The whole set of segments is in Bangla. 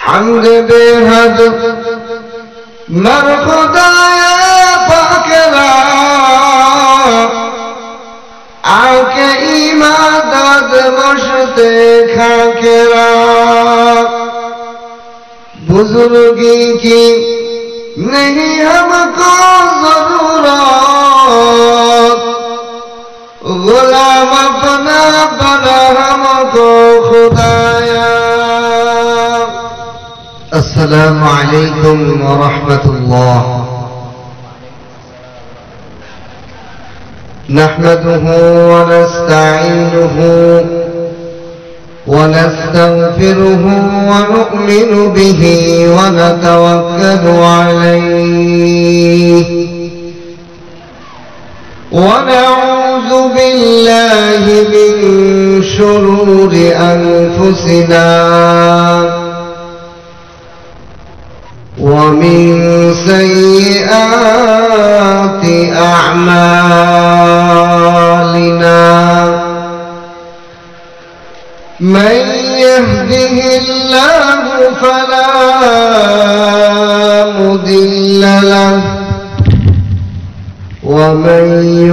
حمد बेहद मर खुदाए पाकरा आके इमादत मुश्ते खाकेरा बुजुर्गी की नहीं हमको जरूरत गुलाम अपना बना हमको खुदाया। अस्सलामु अलैकुम व रहमतुल्लाह। नहमदुहु व नस्तईनुहु व नस्तगफिरुहु व नु'मिनु बिही व नतवक्कलु अलैहि व नऊज़ु बिल्लाहि मिन शुरूरि अनफुसिना ومن سيئات أعمالنا من يهده الله فلا مضل له ومن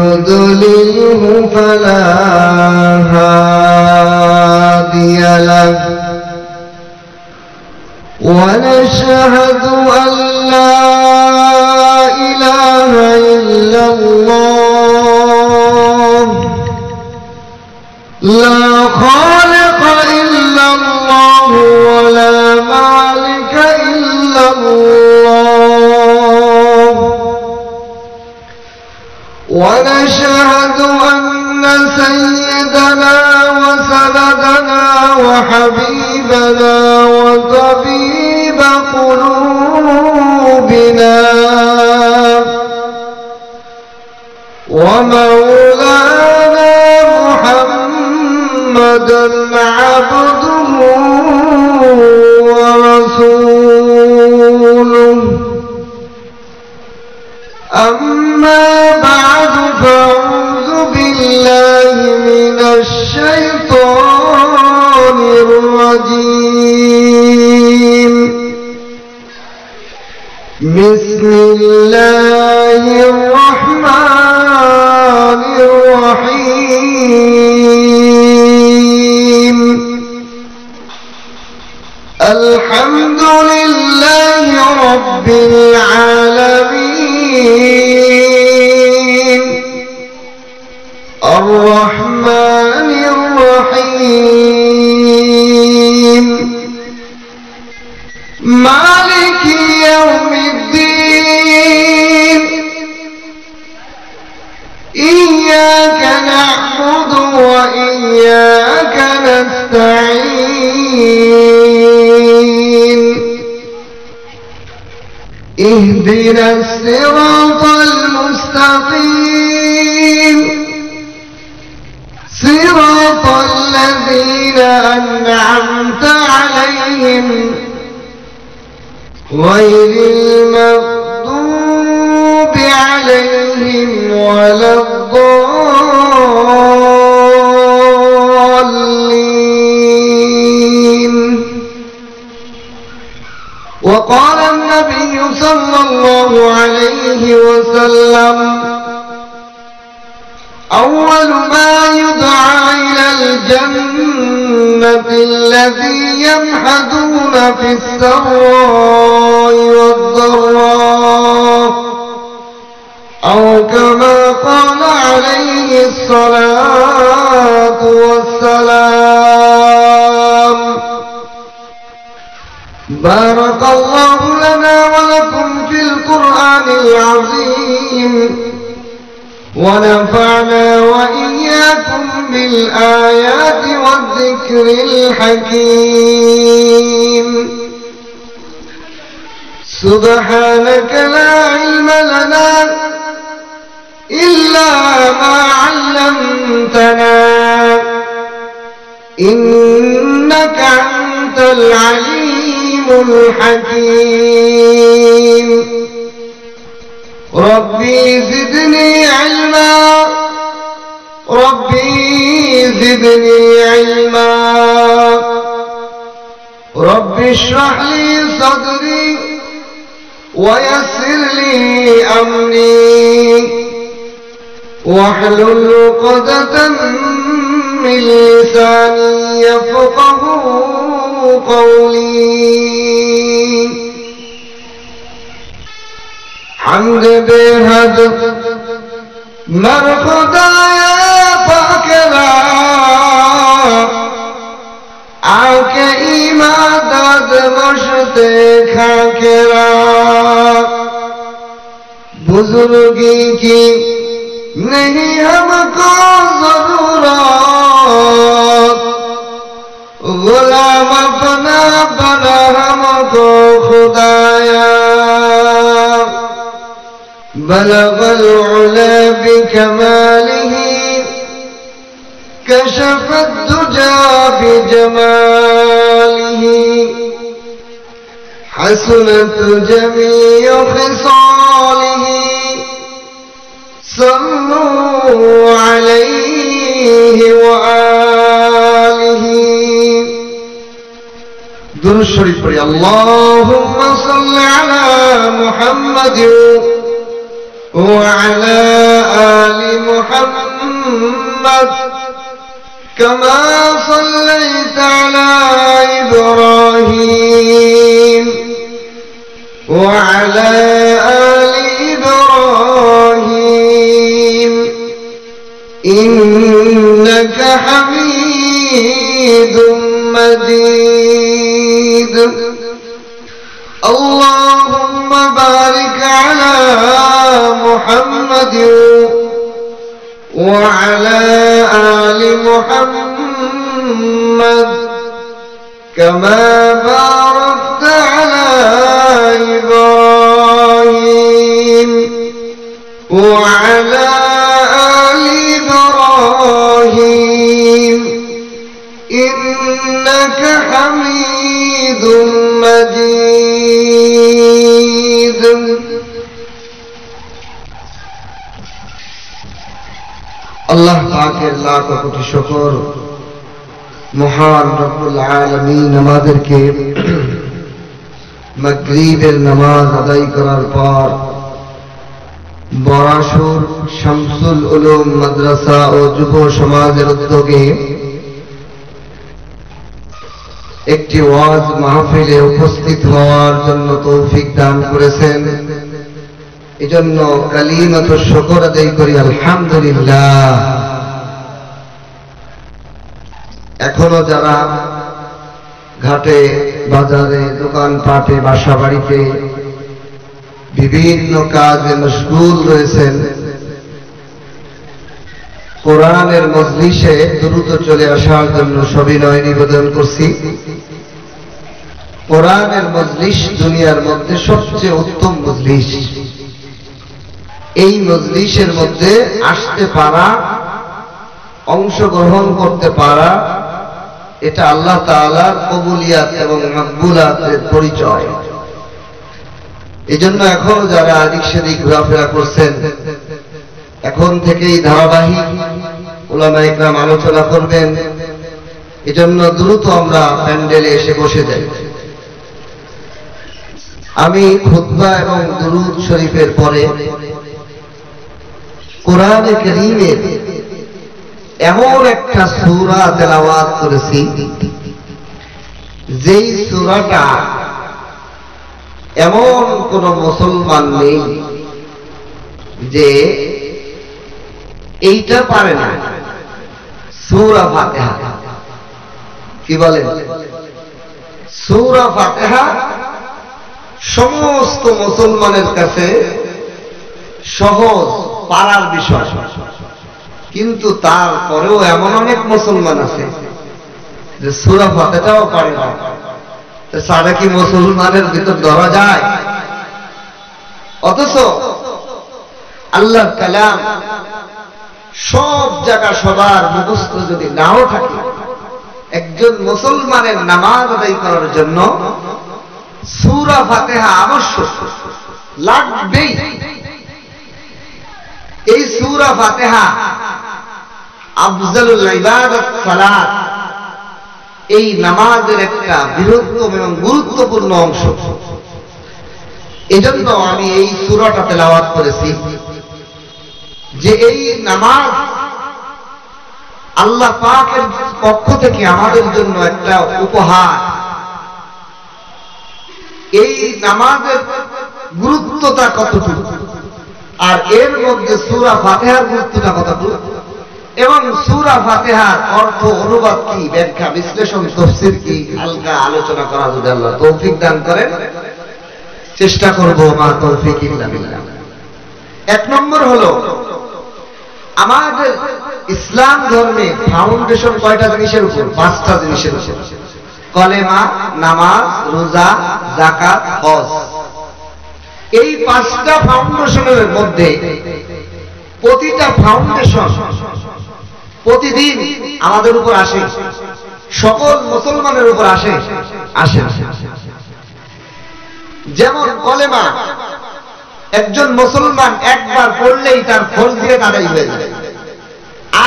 يضلله فلا هادي له ونشهد أن لا إله إلا الله لا خالق إلا الله ولا مالك إلا الله ونشهد أن سيدنا وسندنا وحبيبنا وطبيب قلوبنا ومولانا محمدا عبده ورسوله أما بعد فأعوذ بالله من الشيطان الرجيم بسم الله الرحمن الرحيم الحمد لله رب العالمين الرحمن الرحيم مالك يوم الدين إياك نعبد وإياك نستعين اهدنا الصراط المستقيم صراط الذين أنعمت عليهم غير المغضوب عليهم ولا الضالين. وقال النبي صلى الله عليه وسلم أول ما يدعى إلى الجنة الذي يمحدون في السراء والضراء أو كما قال عليه الصلاة والسلام. بارك الله لنا ولكم في القرآن العظيم ونفعنا وإياكم بالآيات والذكر الحكيم. سبحانك لا علم لنا إلا ما علمتنا إنك أنت العليم الحكيم. ربي زدني علما ربي زدني علما رب اشرح لي صدري ويسر لي أمري واحلل عقدة من لساني يفقه قولي حمد बेहद मर खुदाया पाकरा आके इमादत मुश्ते खाकेरा बुजुर्गी की नहीं हमको जरूरत गुलाम अपना बना हमको खुदाया بلغ العلا بكماله كشف الدجى بجماله حسنت جميع خصاله صلوا عليه وآله درود شريف پڑھیں اللهم صل على محمد وعلى آل محمد كما صليت على إبراهيم وعلى آل إبراهيم إنك حميد مجيد اللهم بارك على محمد وعلى آل محمد كما باركت على إبراهيم وعلى آل إبراهيم إنك حميد مجيد আল্লাহ পাকের লাখ কোটি শুকর মহান রব্বুল আলামিন আমাদেরকে মাগরিবের নামাজ আদায় করার পর বরাসুর শামসুল উলুম মাদ্রাসা ও যুব সমাজের উদ্যোগে একটি ওয়াজ মাহফিলে উপস্থিত হওয়ার জন্য তৌফিক দান করেছেন এজন্য কালিমাত শুকর আদায় করি আলহামদুলিল্লাহ। এখনো যারা ঘাটে বাজারে দোকানপাটে বাসা বাড়িতে বিভিন্ন কাজে মশগুল রয়েছেন কোরআনের মজলিসে দ্রুত চলে আসার জন্য সবিনয় নিবেদন করছি। কোরআনের মজলিস দুনিয়ার মধ্যে সবচেয়ে উত্তম মজলিস। এই মজলিসের মধ্যে আসতে পারা অংশগ্রহণ করতে পারা এটা আল্লাহ তাআলার কবুলিয়াত এবং মাকবুলাতের পরিচয়। এজন্য এখন যারা আদিক সেদিক ঘোরাফেরা করছেন এখন থেকেই ধারাবাহিক উলামায়ে কেরাম আলোচনা করবেন এজন্য দ্রুত আমরা প্যান্ডেলে এসে বসে যাই। আমি খুতবা এবং দুরূদ শরীফের পরে কোরআনে কারীমের এমন একটা সূরা তেলাওয়াত করেছি যেই সূরাটা এমন কোন মুসলমান নেই যে এইটা পারে না। সূরা ফাতিহা কি বলেন? সূরা ফাতিহা সমস্ত মুসলমানের কাছে সহজ পারার বিষয়, কিন্তু তারপরেও এমন অনেক মুসলমান আছে যে সূরা ফাতিহাও পারে না। তো সারা কি মুসলমানের ভিতর ধরা যায়? অথচ আল্লাহর কালাম সব জায়গা সবার মুখস্থ যদি নাও থাকে, একজন মুসলমানের নামাজ আদায় করার জন্য সূরা ফাতিহা আবশ্যক লাগবেই। এই সূরা ফাতিহা আফজালুল ইবাদাত সালাত, এই নামাজের একটা বৃহত্তম এবং গুরুত্বপূর্ণ অংশ। এজন্য আমি এই সূরাটা তেলাওয়াত করেছি যে এই নামাজ আল্লাহ পাকের পক্ষ থেকে আমাদের জন্য একটা উপহার। এই নামাজের গুরুত্বটা কতটুকু, আর এর মধ্যে সূরা ফাতিহার গুরুত্বটা কতটুকু, এবং সূরা ফাতিহার অর্থ, অনুবাদ কি, ব্যাখ্যা, বিশ্লেষণ, তাফসীর কি, হালকা আলোচনা করা যদি আল্লাহ তৌফিক দান করেন চেষ্টা করব। মা তৌফিক ইল্লা বিল্লাহ। এক নম্বর হলো আমাদের ইসলাম ধর্মে ফাউন্ডেশন কয়টা জিনিসের উপর? 5টা জিনিসের উপর। কলেমা, নামাজ, রোজা, যাকাত, হজ। এই 5টা ফাউন্ডেশনের মধ্যে প্রতিটা ফাউন্ডেশন প্রতিদিন আমাদের উপর আসে, সকল মুসলমানের উপর আসে। যেমন কলেমা, একজন মুসলমান একবার পড়লেই তার ফরজিয়ত আদায় হয়ে যায়।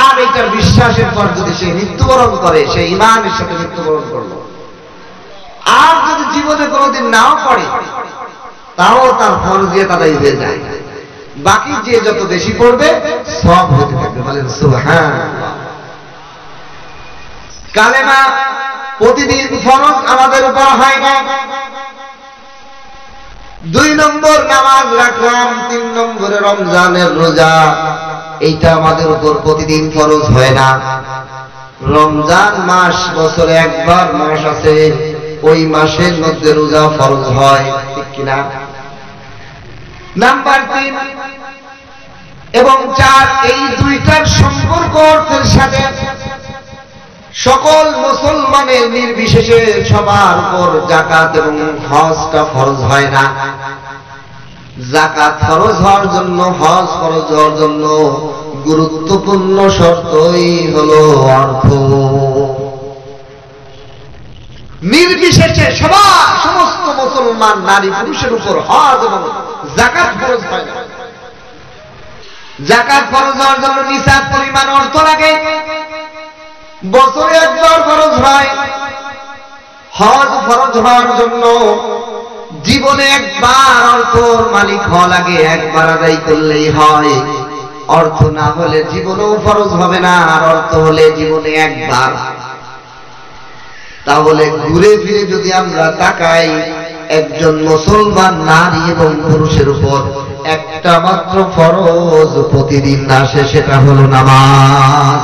আর এটার বিশ্বাসের পর যদি সে মৃত্যুবরণ করে, সে ঈমানের সাথে মৃত্যুবরণ করলো। আর যদি জীবনে কোনোদিন নাও পড়ে তাও তার ফরজিয়ত আদায় হয়ে যায়। বাকি যে যত বেশি পড়বে সব হতে থাকবে। বলেন সুবহানাল্লাহ। কালেমা প্রতিদিন ফরজ আমাদের উপর হয় না। 2 নম্বর নামাজ রাখলাম, 3 নম্বরে রমজানের রোজা, এইটা আমাদের উপর প্রতিদিন ফরজ হয় না। রমজান মাস বছরে একবার মাস আছে, ওই মাসের মধ্যে রোজা ফরজ হয়, ঠিক কিনা? নাম্বার 3 এবং 4, এই দুইটার সম্পর্ক অর্থের সাথে সকল মুসলমানের নির্বিশেষে সবার উপর যাকাত এবং হজটা ফরজ হয় না। যাকাত ফরজ হওয়ার জন্য, হজ ফরজ হওয়ার জন্য গুরুত্বপূর্ণ শর্তই হলো অর্থ। নির্বিশেষে সবার, সমস্ত মুসলমান নারী পুরুষের উপর হজ এবং যাকাত ফরজ হয় না। যাকাত ফরজ হওয়ার জন্য নিসাব পরিমাণ অর্থ লাগে, বছরে একবার ফরজ হয়। হজ ফরজ হওয়ার জন্য জীবনে একবার অর্থর মালিক হওয়া লাগে, একবার আদায় করলেই হয়। অর্থ না হলে জীবনেও ফরজ হবে না, আর অর্থ হলে জীবনে একবার। তাহলে ঘুরে ফিরে যদি আমরা তাকাই, একজন মুসলমান নারী এবং পুরুষের উপর একটা মাত্র ফরজ প্রতিদিন আসে, সেটা হলো নামাজ।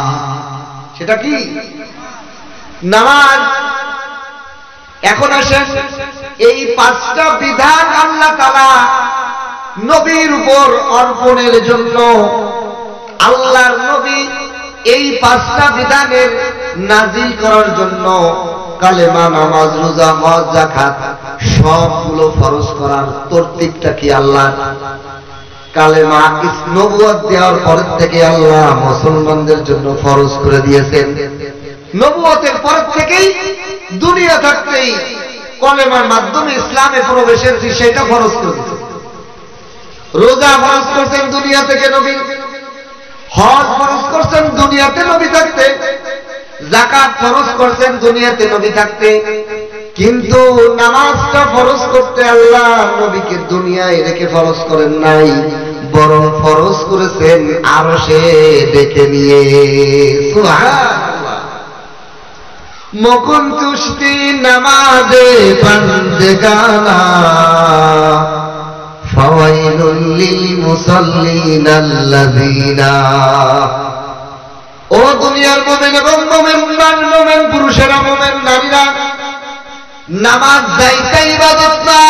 সেটা কি? নামাজ। এখন আসেন, এই 5টা বিধান আল্লাহ তাআলা নবীর উপর অর্পণের জন্য, আল্লাহর নবী এই 5টা বিধানের নাজিল করার জন্য কালেমা, নামাজ, রোজা, হজ, যাকাত সবগুলো ফরজ করার তরতিবটা কি আল্লাহ? কালেমা নবুয়ত দেওয়ার পর থেকে আল্লাহ মুসলমানদের জন্য ফরজ করে দিয়েছেন। নবুয়তের পর থেকেই দুনিয়া থাকতেই কলেমার মাধ্যমে ইসলামে প্রবেশের বিষয়টা ফরজ করে দিয়েছেন। রোজা ফরজ করছেন দুনিয়া থেকে নবী, হজ ফরজ করছেন দুনিয়াতে নবী থাকতে, যাকাত ফরজ করছেন দুনিয়াতে নবী থাকতে। কিন্তু নামাজটা ফরজ করতে আল্লাহ নবীকে দুনিয়ায় রেখে ফরজ করেন নাই, বরং ফরজ করেছেন আরশে ডেকে নিয়ে। সুবহানাল্লাহ। মকুন তুষ্টি নামাজে বান্দেগানা, ফাওয়াইলুল লিল মুসাল্লিন আল্লাযিনা। ও দুনিয়ার মুমিন এবং মুমিন পুরুষেরা, মুমিন নারীরা, নামাজ যাইতে ইবাদত না,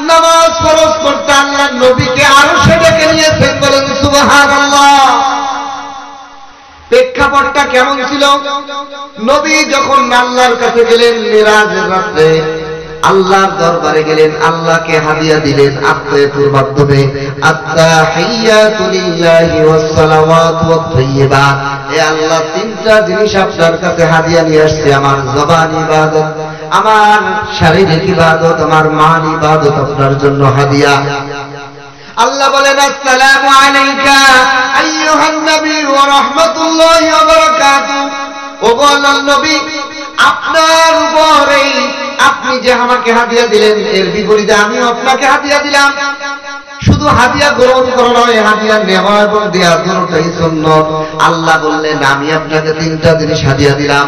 নামাজ ফরজ করতে আল্লাহ নবীকে আরশে ডেকে নিয়েছেন। বলেন সুবহানাল্লাহ। প্রেক্ষাপটটা কেমন ছিল? নবী যখন আল্লাহর কাছে গেলেন মিরাজের রাতে, আল্লাহর দরবারে গেলেন, আল্লাহকে হাদিয়া দিলেন আত্মায়াতুর মাধ্যমে। আত্তাহিয়াতু লিল্লাহি ওয়াস সালাওয়াতু ওয়াত তাইয়্যিবাত। এ আল্লাহ, 3টা জিনিস আপনার কাছে হাদিয়া নিয়ে আসছে, আমার জবান ইবাদত, আমার শারীরিক ইবাদত, আমার মান ইবাদত আপনার জন্য হাদিয়া। আল্লাহ বলেন, আসসালামু আলাইকা আইয়ুহান নবী ওয়া রাহমাতুল্লাহি ওয়া বারাকাতুহু। ও আল্লাহর নবী, আপনার উপরে আপনি যে আমাকে হাদিয়া দিলেন এর বিপরীতে আমিও আপনাকে হাদিয়া দিলাম। শুধু হাদিয়া গ্রহণ করা নয়, হাদিয়া নেওয়া এবং দেওয়া দুটোই সুন্নাত। আল্লাহ বললেন আমি আপনাকে তিনটা জিনিস হাদিয়া দিলাম,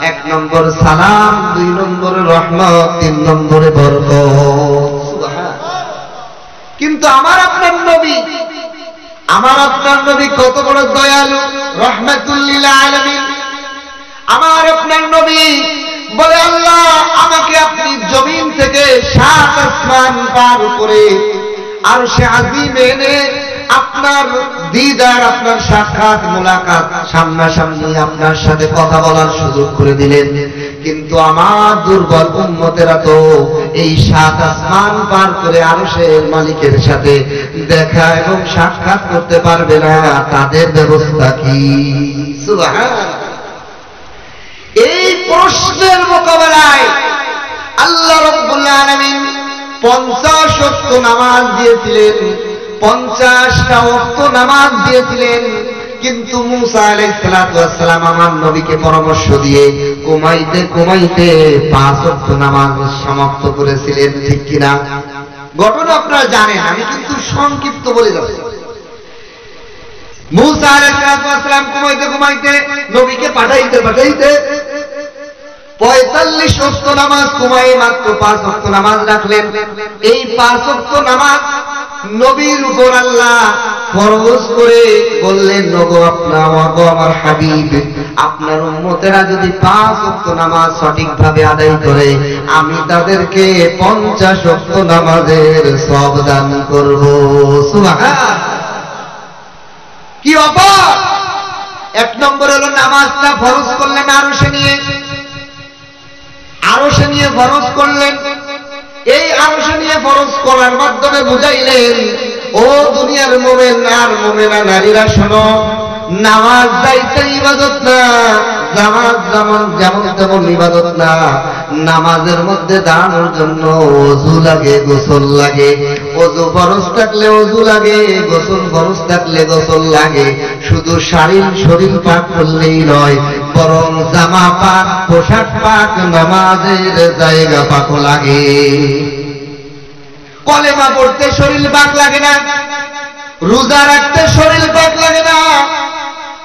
1 নম্বর সালাম, 2 নম্বরে রহমত, 3 নম্বরে বরকত। কিন্তু আমার আপনার নবী কত বড় দয়ালু, রাহমাতুল লিল আলামিন। আমার আপনার নবী বলে আল্লাহ আমাকে আপনি জমিন থেকে 7 আসমান পার করে আরশে আজিমে এনে আপনার দিদার, আপনার সাক্ষাৎ মুলাকাত, সামনাসামনি আপনার সাথে কথা বলার সুযোগ করে দিলেন। কিন্তু আমার দুর্বল উম্মতেরা তো এই 7 আসমান পার করে আরশের মালিকের সাথে দেখা এবং সাক্ষাৎ করতে পারবে না। তাদের ব্যবস্থা কি? সুবহানাল্লাহ। এই প্রশ্নের মোকাবেলায় আল্লাহ রাব্বুল আলামিন 50 ওয়াক্ত নামাজ দিয়েছিলেন, 50টা ওয়াক্ত নামাজ দিয়েছিলেন। কিন্তু মুসা আলাইহিস সালাতু ওয়াস সালাম আমার নবীকে পরামর্শ দিয়ে কমাইতে 5 ওয়াক্ত নামাজ সমাপ্ত করেছিলেন, ঠিক কিনা? ঘটনা আপনারা জানেন, আমি কিন্তু সংক্ষিপ্ত বলে যাচ্ছি। মুসা আলাইহিস সালাতু ওয়াস সালাম কমাইতে নবীকে পাঠাইতে 45 ওয়াক্ত নামাজ কমাই মাত্র 5 ওয়াক্ত নামাজ রাখলেন। এই 5 ওয়াক্ত নামাজ নবীর উপর আল্লাহ ফরজ করে বললেন, নগো আমার হাবিব, আপনার উম্মতেরা যদি 5 ওয়াক্ত নামাজ সঠিকভাবে আদায় করে আমি তাদেরকে 50 ওয়াক্ত নামাজের সওয়াব দান করব। সুবহানাল্লাহ। কি অপর 1 নম্বর হলো নামাজটা ফরজ করলেন আরশে নিয়ে ফরজ করলেন। এই আরশে নিয়ে ফরজ করার মাধ্যমে বুঝাইলেন, ও দুনিয়ার মুমিন আর মুমিনা নারীরা শোনো, নামাজ যাইতে ইবাদত না, নামাজ যেমন তেমন ইবাদত না। নামাজের মধ্যে দাঁড়ানোর জন্য ওযু লাগে, গোসল লাগে। ওযু ফরজ থাকলে ওযু লাগে, গোসল ফরজ থাকলে গোসল লাগে। শুধু শরীর পাক করলেই নয়, বরং জামা পাক, পোশাক পাক, নামাজের জায়গা পাক লাগে। কলেমা পড়তে শরীর পাক লাগে না, রোজা রাখতে শরীর পাক লাগে না,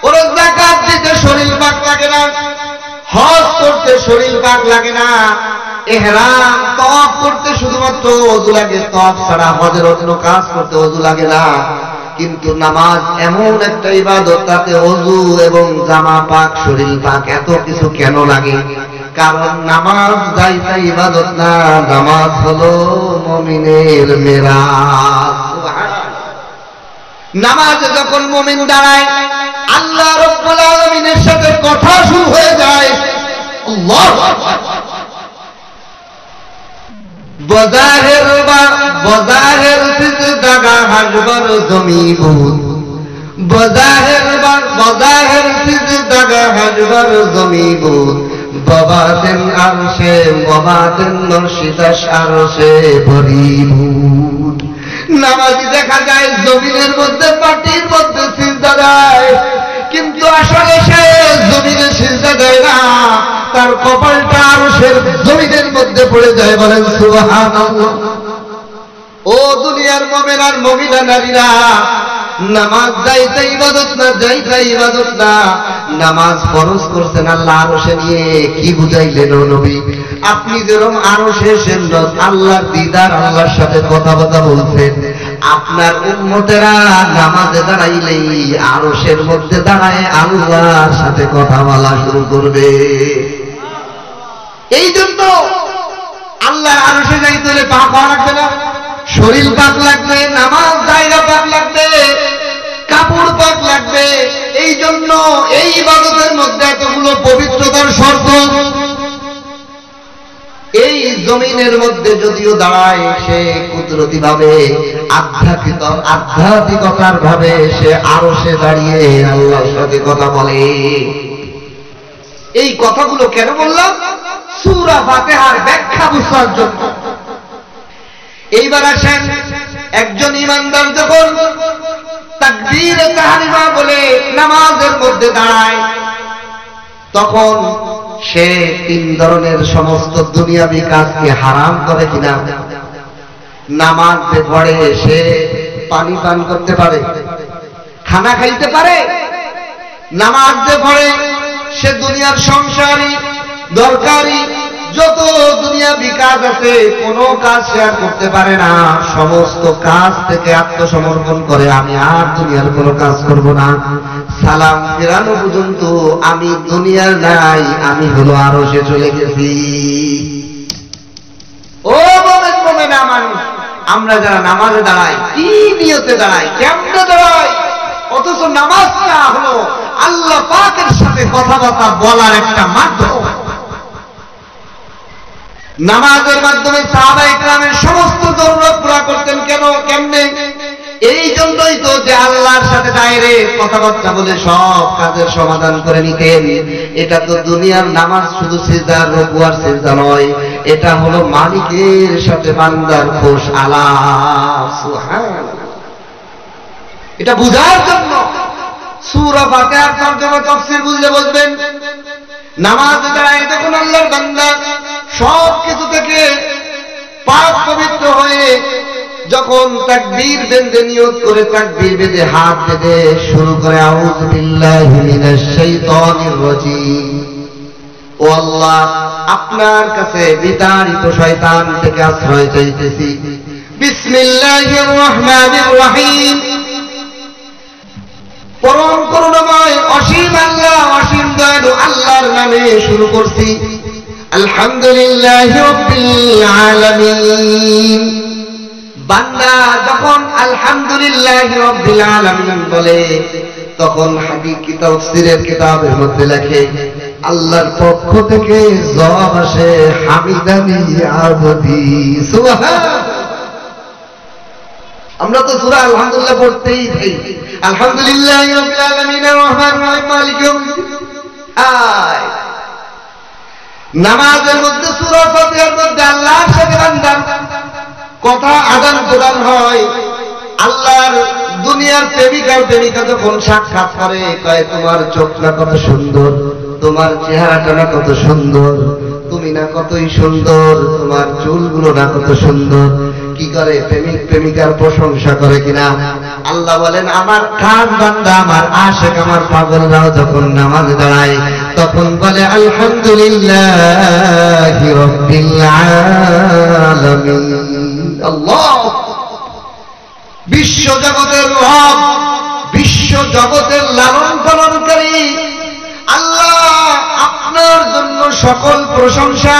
ওর যাকাত দিতে শরীর পাক লাগে না, হজ করতে শরীর পাক লাগে না, ইহরাম তাওয়াফ করতে শুধুমাত্র ওযু লাগে, তাওয়াফ ছাড়া হজের অন্য কাজ করতে ওযু লাগে না। কিন্তু নামাজ এমন একটা ইবাদত, তাতে ওযু এবং জামা পাক, শরীর পাক, এত কিছু কেন লাগে? কারণ নামাজ যাইতে ইবাদত না, নামাজ হলো মুমিনের মেরাজ। নামাজে যখন মুমিন দাঁড়ায় আল্লাহ রাব্বুল আলামিনের সাথে কথা শুরু হয়ে যায়। আল্লাহু আকবার। বজাহের সিজদাগা হাজবার জমিবুদ, বজাহের সিজদাগা হাজবার জমিবুদ, বাবাতেন আরশে বাবাতেন নরশিদাস আরশে ভরিবুদ। নামাজি দেখা যায় জমিনের মধ্যে, মাটির মধ্যে সিজদা দেয়, কিন্তু আসলে সে জমিনে সিজদা দেয় না, তার কপালটা আরশের জমিনের মধ্যে পড়ে যায়। বলেন সুবহানাল্লাহ। ও দুনিয়ার মুমিন আর মুমিনা নারীরা, নামাজ যাইতে ইবাদত না, নামাজ ফরজ করছেন আল্লাহ আরশে নিয়ে। কি বুঝাইলেন ও নবী? আপনি যেরকম আরশে সেজদা, আল্লাহর দিদার, আল্লাহর সাথে কথা বলছেন, আপনার উম্মতেরা নামাজে দাঁড়াইলেই আরশের মধ্যে দাঁড়ায় আল্লাহর সাথে কথা বলা শুরু করবে। এই জন্য আল্লাহর আরশে যাইতে হলে পাক হওয়া লাগবে না, শরীর পাক লাগবে, নামাজ জায়গা পাক লাগবে, কাপড় পাক লাগবে। এই জন্য এই ইবাদতের মধ্যে এতগুলো পবিত্রতার শর্ত। এই জমিনের মধ্যে যদিও দাঁড়ায়, সে কুদরতি ভাবে, আধ্যাত্মিকতার ভাবে সে আরশে দাঁড়িয়ে আল্লাহর সাথে কথা বলে। এই কথাগুলো কেন বললাম? সূরা ফাতিহার ব্যাখ্যা বুঝার জন্য। এইবার আসেন, একজন ইমানদার যখন তাকবীরে তাহরিমা বলে নামাজের মধ্যে দাঁড়ায়, তখন সে তিন ধরনের সমস্ত দুনিয়াবি কাজকে হারাম করে কিনা? নামাজ যে পড়ে সে পানি পান করতে পারে, খানা খাইতে পারে? নামাজ যে পড়ে সে দুনিয়ার সংসারী দরকারি যত দুনিয়াবি কাজ আছে কোনো কাজ শেয়ার করতে পারে না, সমস্ত কাজ থেকে আত্মসমর্পণ করে আমি আর দুনিয়ার কোনো কাজ করব না। সালাম ফেরানো পর্যন্ত আমি দুনিয়ার নাই, আমি হলো আরশে চলে গেছি। ও মোমেনা মানুষ, আমরা যারা নামাজে দাঁড়াই কি নিয়তে দাঁড়াই, কেমনে দাঁড়াই, অথচ নামাজটা হলো আল্লাহ পাকের সাথে কথাবার্তা বলার একটা মাধ্যম। নামাজের মাধ্যমে সাহাবায়ে কেরামের সমস্ত জরুরত পুরা করতেন। কেন, কেমনে? এই জন্যই তো যে আল্লাহর সাথে ডাইরেক্ট কথাবার্তা বলে সব কাজের সমাধান করে নিতেন। এটা তো দুনিয়ার নামাজ শুধু সিজদার রুকু আর সিজদা নয়, এটা হলো মালিকের সাথে বান্দার খোশ আলাপ। সুবহানাল্লাহ। এটা বুঝার জন্য সূরা ফাতিহার তরজমা তাফসীর বুঝলে বুঝবেন। নামাজে দাঁড়ায় যখন আল্লাহর বান্দা সব কিছু থেকে পাক পবিত্র হয়ে যখন তাকবীর বেঁধে নিয়ত করে তাকবীর বেঁধে হাত বেঁধে শুরু করে আউযু বিল্লাহি মিনাশ শাইতানির রাজীম, ও আল্লাহ আপনার কাছে বিতাড়িত শয়তান থেকে আশ্রয় চাইতেছি, বিসমিল্লাহির রহমানির রহিম, পরম করুণাময় অসীম আল্লাহ অসীম দয়ালু আল্লাহর নামে শুরু করছি, আলহামদুলিল্লাহি রাব্বিল আলামিন। বান্দা যখন আলহামদুলিল্লাহি রাব্বিল আলামিন বলে তখন হাদিস তাফসীরের কিতাবের মধ্যে লেখে আল্লাহর পক্ষ থেকে জবাব আসে হামিদানি আবদি। সুবহানাল্লাহ। আমরা তো সূরা আলহামদুলিল্লাহ পড়তেই থাকি, আলহামদুলিল্লাহি রাব্বিল আলামিন আর রহমানির রহিম মালিকি ইয়াউমিদ্দিন। নামাজের মধ্যে সূরা ফাতিহার মধ্যে আল্লাহর সাথে বান্দার কথা আদান প্রদান হয়। আল্লাহর দুনিয়ার প্রেমিকা যখন সাক্ষাৎ করে কয় তোমার চোখটা কত সুন্দর, তোমার চেহারাটা না কত সুন্দর, তুমি না কতই সুন্দর, তোমার চুলগুলো না কত সুন্দর। কি করে? প্রেমিক প্রেমিকার প্রশংসা করে কিনা? আল্লাহ বলেন আমার খাস বান্দা আমার আশিক আমার পাগলরাও যখন নামাজে দাঁড়ায় তখন বলে আলহামদুলিল্লাহি রাব্বিল আলামিন। আল্লাহ বিশ্ব জগতের রব, বিশ্ব জগতের লালন পালনকারী আল্লাহ, আপনার জন্য সকল প্রশংসা।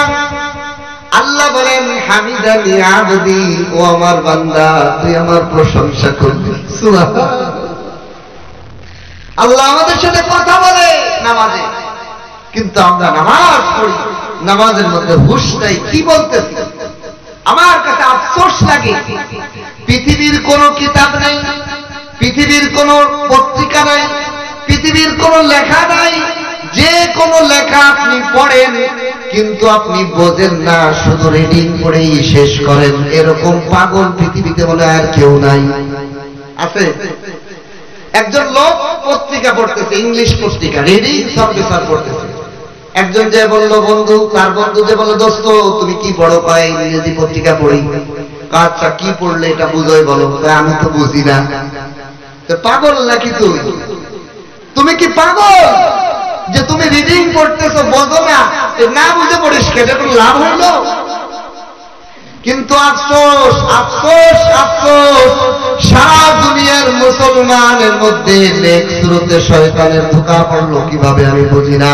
আল্লাহ বলেন হামিদানি আবদি, ও আমার বান্দা তুই আমার প্রশংসা করবি। সুবহানাল্লাহ। আল্লাহ আমাদের সাথে কথা বলে নামাজে, কিন্তু আমরা নামাজ পড়ি নামাজের মধ্যে হুঁশ নাই, কি বলতেছি। আমার কাছে আফসোস লাগে পৃথিবীর কোনো কিতাব নাই, পৃথিবীর কোনো পত্রিকা নাই, পৃথিবীর কোনো লেখা নাই, যে কোনো লেখা আপনি পড়েন কিন্তু আপনি বোঝেন না, শুধু রিডিং পড়েই শেষ করেন। এরকম পাগল পৃথিবীতে বলে আর কেউ নাই। আছে একজন লোক পত্রিকা পড়তেছে, ইংলিশ পত্রিকা, রিডিং সার্ভিসার পড়তেছে। একজন যে বলল বন্ধু, তার বন্ধু যে বলল দোস্ত তুমি কি পড়ো? পায় ইংরেজি পত্রিকা পড়ি। আচ্ছা কি পড়লে এটা বুঝোই বলো? আমি তো বুঝি না। পাগল নাকি তুই? তুমি কি পাগল যে তুমি রিডিং পড়তেছো বোঝো না? না বুঝে পড়িস কেটে কোনো লাভ হইল? কিন্তু আফসোস আফসোস আফসোস, সারা দুনিয়ার মুসলমানের মধ্যে নেক স্রোতে শয়তানের ধোঁকা পড়লো কিভাবে আমি বুঝি না।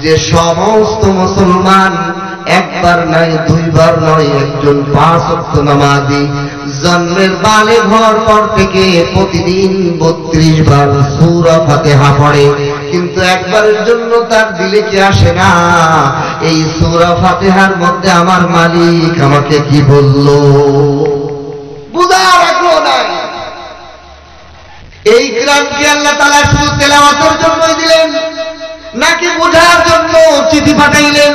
যে সমস্ত মুসলমান একবার নয় দুইবার নয়, একজন 5 ওয়াক্ত নামাজি, জন্মের বালে ঘর পর থেকে প্রতিদিন 32 বার সূরা ফাতিহা পড়ে, কিন্তু একবারের জন্য তার দিলে কি আসে না এই সূরা ফাতিহার মধ্যে আমার মালিক আমাকে কি বলল? বুঝার আগ্রহ নাই। এই কোরআনকে আল্লাহ তাআলা শুধু তেলাওয়াতের জন্যই দিলেন নাকি বোঝার জন্য চিঠি পাঠাইলেন?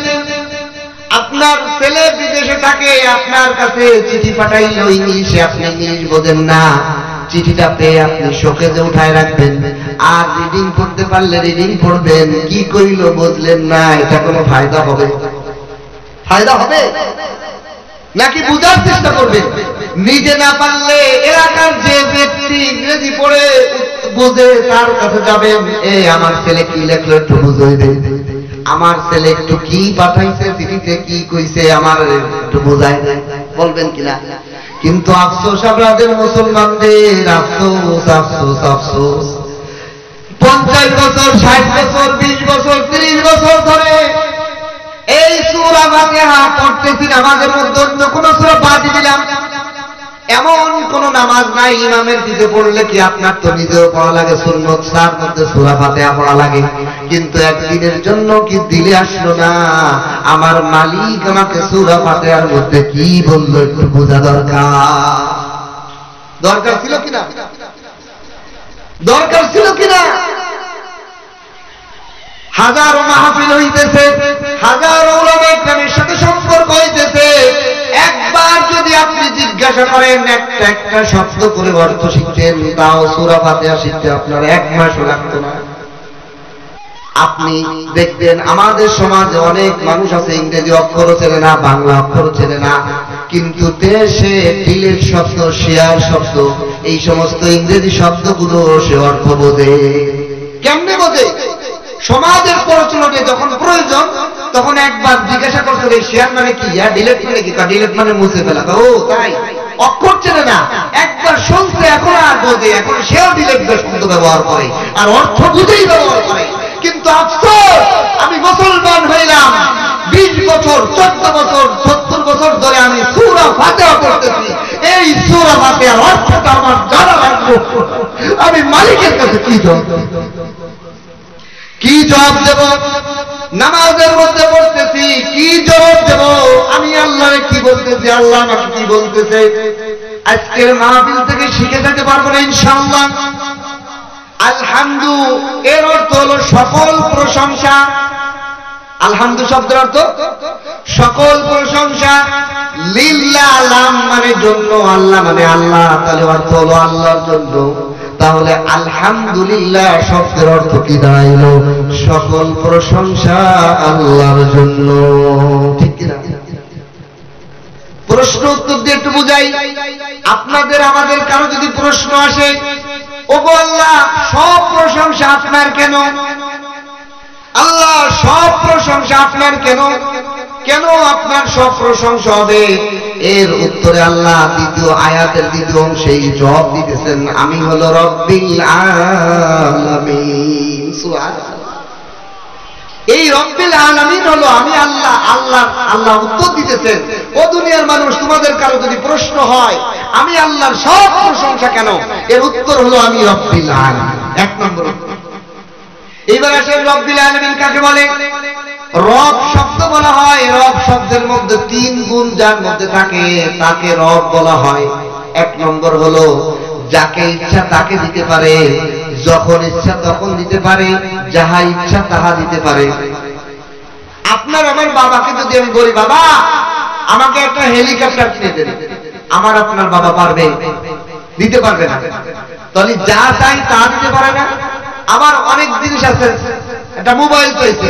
আপনার ছেলে বিদেশে থাকে, আপনার কাছে চিঠি পাঠাইল ইংলিশে, আপনি ইংলিশ বোঝেন না, চিঠিটা পেয়ে আপনি শোকেজে উঠায় রাখবেন, আর রিডিং করতে পারলে রিডিং করবেন। কি কইল বুঝলেন না, এটা কোনো ফায়দা হবে? ফায়দা হবে নাকি বুঝার চেষ্টা করবেন? নিজে না পারলে এলাকার যে ব্যক্তি ইংরেজি পড়ে বুঝে তার কাছে যাবেন, এই আমার ছেলে কি লেখলো একটু বুঝাই দে, আমার ছেলে একটু কি পাঠাইছে চিঠিতে, কি কইছে আমার একটু বুঝাই দেয়, বলবেন কিনা? কিন্তু আফসোস আপনাদের মুসলমানদের, আফসোস আফসোস আফসোস, 50 বছর 60 বছর 20 বছর 30 বছর ধরে এই সূরা ফাতিহা পড়তেছি, নামাজের মধ্যে অন্য কোন সূরা বাদ দিলাম, এমন কোন নামাজ নাই ইমামের দিকে পড়লে কি আপনার তো নিজেও পড়া লাগে, সুন্নত তার মধ্যে সূরা ফাতিহা পড়া লাগে, কিন্তু একদিনের জন্য কি দিলে আসলো না, আমার মালিক আমাকে সূরা ফাতিহার মধ্যে কি বললো একটু বোঝা দরকার। দরকার ছিল কিনা? দরকার ছিল কিনা? হাজারো মাহফিল হইতেছে, হাজারো উলামায়ে কেরামের সাথে সম্পর্ক হইতেছে, একবার যদি আপনি জিজ্ঞাসা করেন একটা একটা শব্দ করে অর্থ শিখছেন, তাও সূরা ফাতিহা শিখতে আপনার 1 মাসও লাগতো না। আপনি দেখবেন আমাদের সমাজে অনেক মানুষ আছে ইংরেজি অক্ষরও চেনে না, বাংলা অক্ষরও চেনে না, কিন্তু দেশে ডিলেট শব্দ, শেয়ার শব্দ, এই সমস্ত ইংরেজি শব্দগুলো সে অর্থ বোঝে। কেমনে বোঝে? সমাজের প্রচলনে যখন প্রয়োজন তখন একবার জিজ্ঞাসা করতে হবে শেয়ার মানে কি, ডিলেট মানে কি, ডিলেট মানে মুছে ফেলা, ও তাই, অক্ষর চেনে না, একবার শুনছে এখন আর বোঝে, এখন সেও ডিলেট শব্দ ব্যবহার করে আর অর্থ বুঝেই ব্যবহার করে। কিন্তু আফসোস, আমি মুসলমান হইলাম 20 বছর 14 বছর 70 বছর ধরে আমি সূরা ফাতিহা পড়তেছি, এই সূরা ফাতিহার অর্থটা আমার জানা লাগবে, আমি মালিকের কাছে কি জবাব দেব? নামাজের মধ্যে পড়তেছি, কি জবাব দেব? আমি আল্লাহরে কি বলতেছি, আল্লাহ আমাকে কি বলতেছে? আজকের মাহফিল থেকে শিখে যেতে পারবো না ইনশাআল্লাহ। আলহামদু এর অর্থ হলো সকল প্রশংসা। আলহামদু শব্দের অর্থ সকল প্রশংসা। লিল্লাহ, লাম মানে জন্য, আল্লাহ মানে আল্লাহ, তাহলে অর্থ হলো আল্লাহর জন্য। তাহলে আলহামদুলিল্লাহ শব্দের অর্থ কি দাঁড়াইল? সকল প্রশংসা আল্লাহর জন্য। ঠিক কিনা? প্রশ্ন উত্তর দিয়ে একটু বুঝাই। আপনাদের আমাদের কারো যদি প্রশ্ন আসে, ওগো আল্লাহ সব প্রশংসা আপনার কেন? আল্লাহ সব প্রশংসা আপনার কেন? কেন আপনার সব প্রশংসা হবে? এর উত্তরে আল্লাহ দ্বিতীয় আয়াতের দ্বিতীয় অংশেই জবাব দিতেছেন, আমি হলো রব্বিল আলামিন। সুবহানাল্লাহ। এই রব্বিল আলামিন হলো আমি আল্লাহ। আল্লাহ উত্তর দিতেছেন, ও দুনিয়ার মানুষ, তোমাদের কারো যদি প্রশ্ন হয় আমি আল্লাহর সব প্রশংসা কেন, এর উত্তর হলো আমি রব্বিল আলামিন। 1 নম্বর উত্তর। এইবার আসেন রব্বিল আলামিন কাকে বলে? রব শব্দ বলা হয়, রব শব্দের মধ্যে 3 গুণ যার মধ্যে থাকে তাকে রব বলা হয়। 1 নম্বর হলো যাকে ইচ্ছা তাকে দিতে পারে, যখন ইচ্ছা তখন দিতে পারে, যাহা ইচ্ছা তাহা দিতে পারে। আপনার আমার বাবাকে যদি আমি বলি, বাবা আমাকে একটা হেলিকপ্টার কিনে দেন, আমার আপনার বাবা পারবে? দিতে পারবে না। তাহলে যা চাই তা দিতে পারে না। আবার অনেক জিনিস আছে, একটা মোবাইল চাইছে,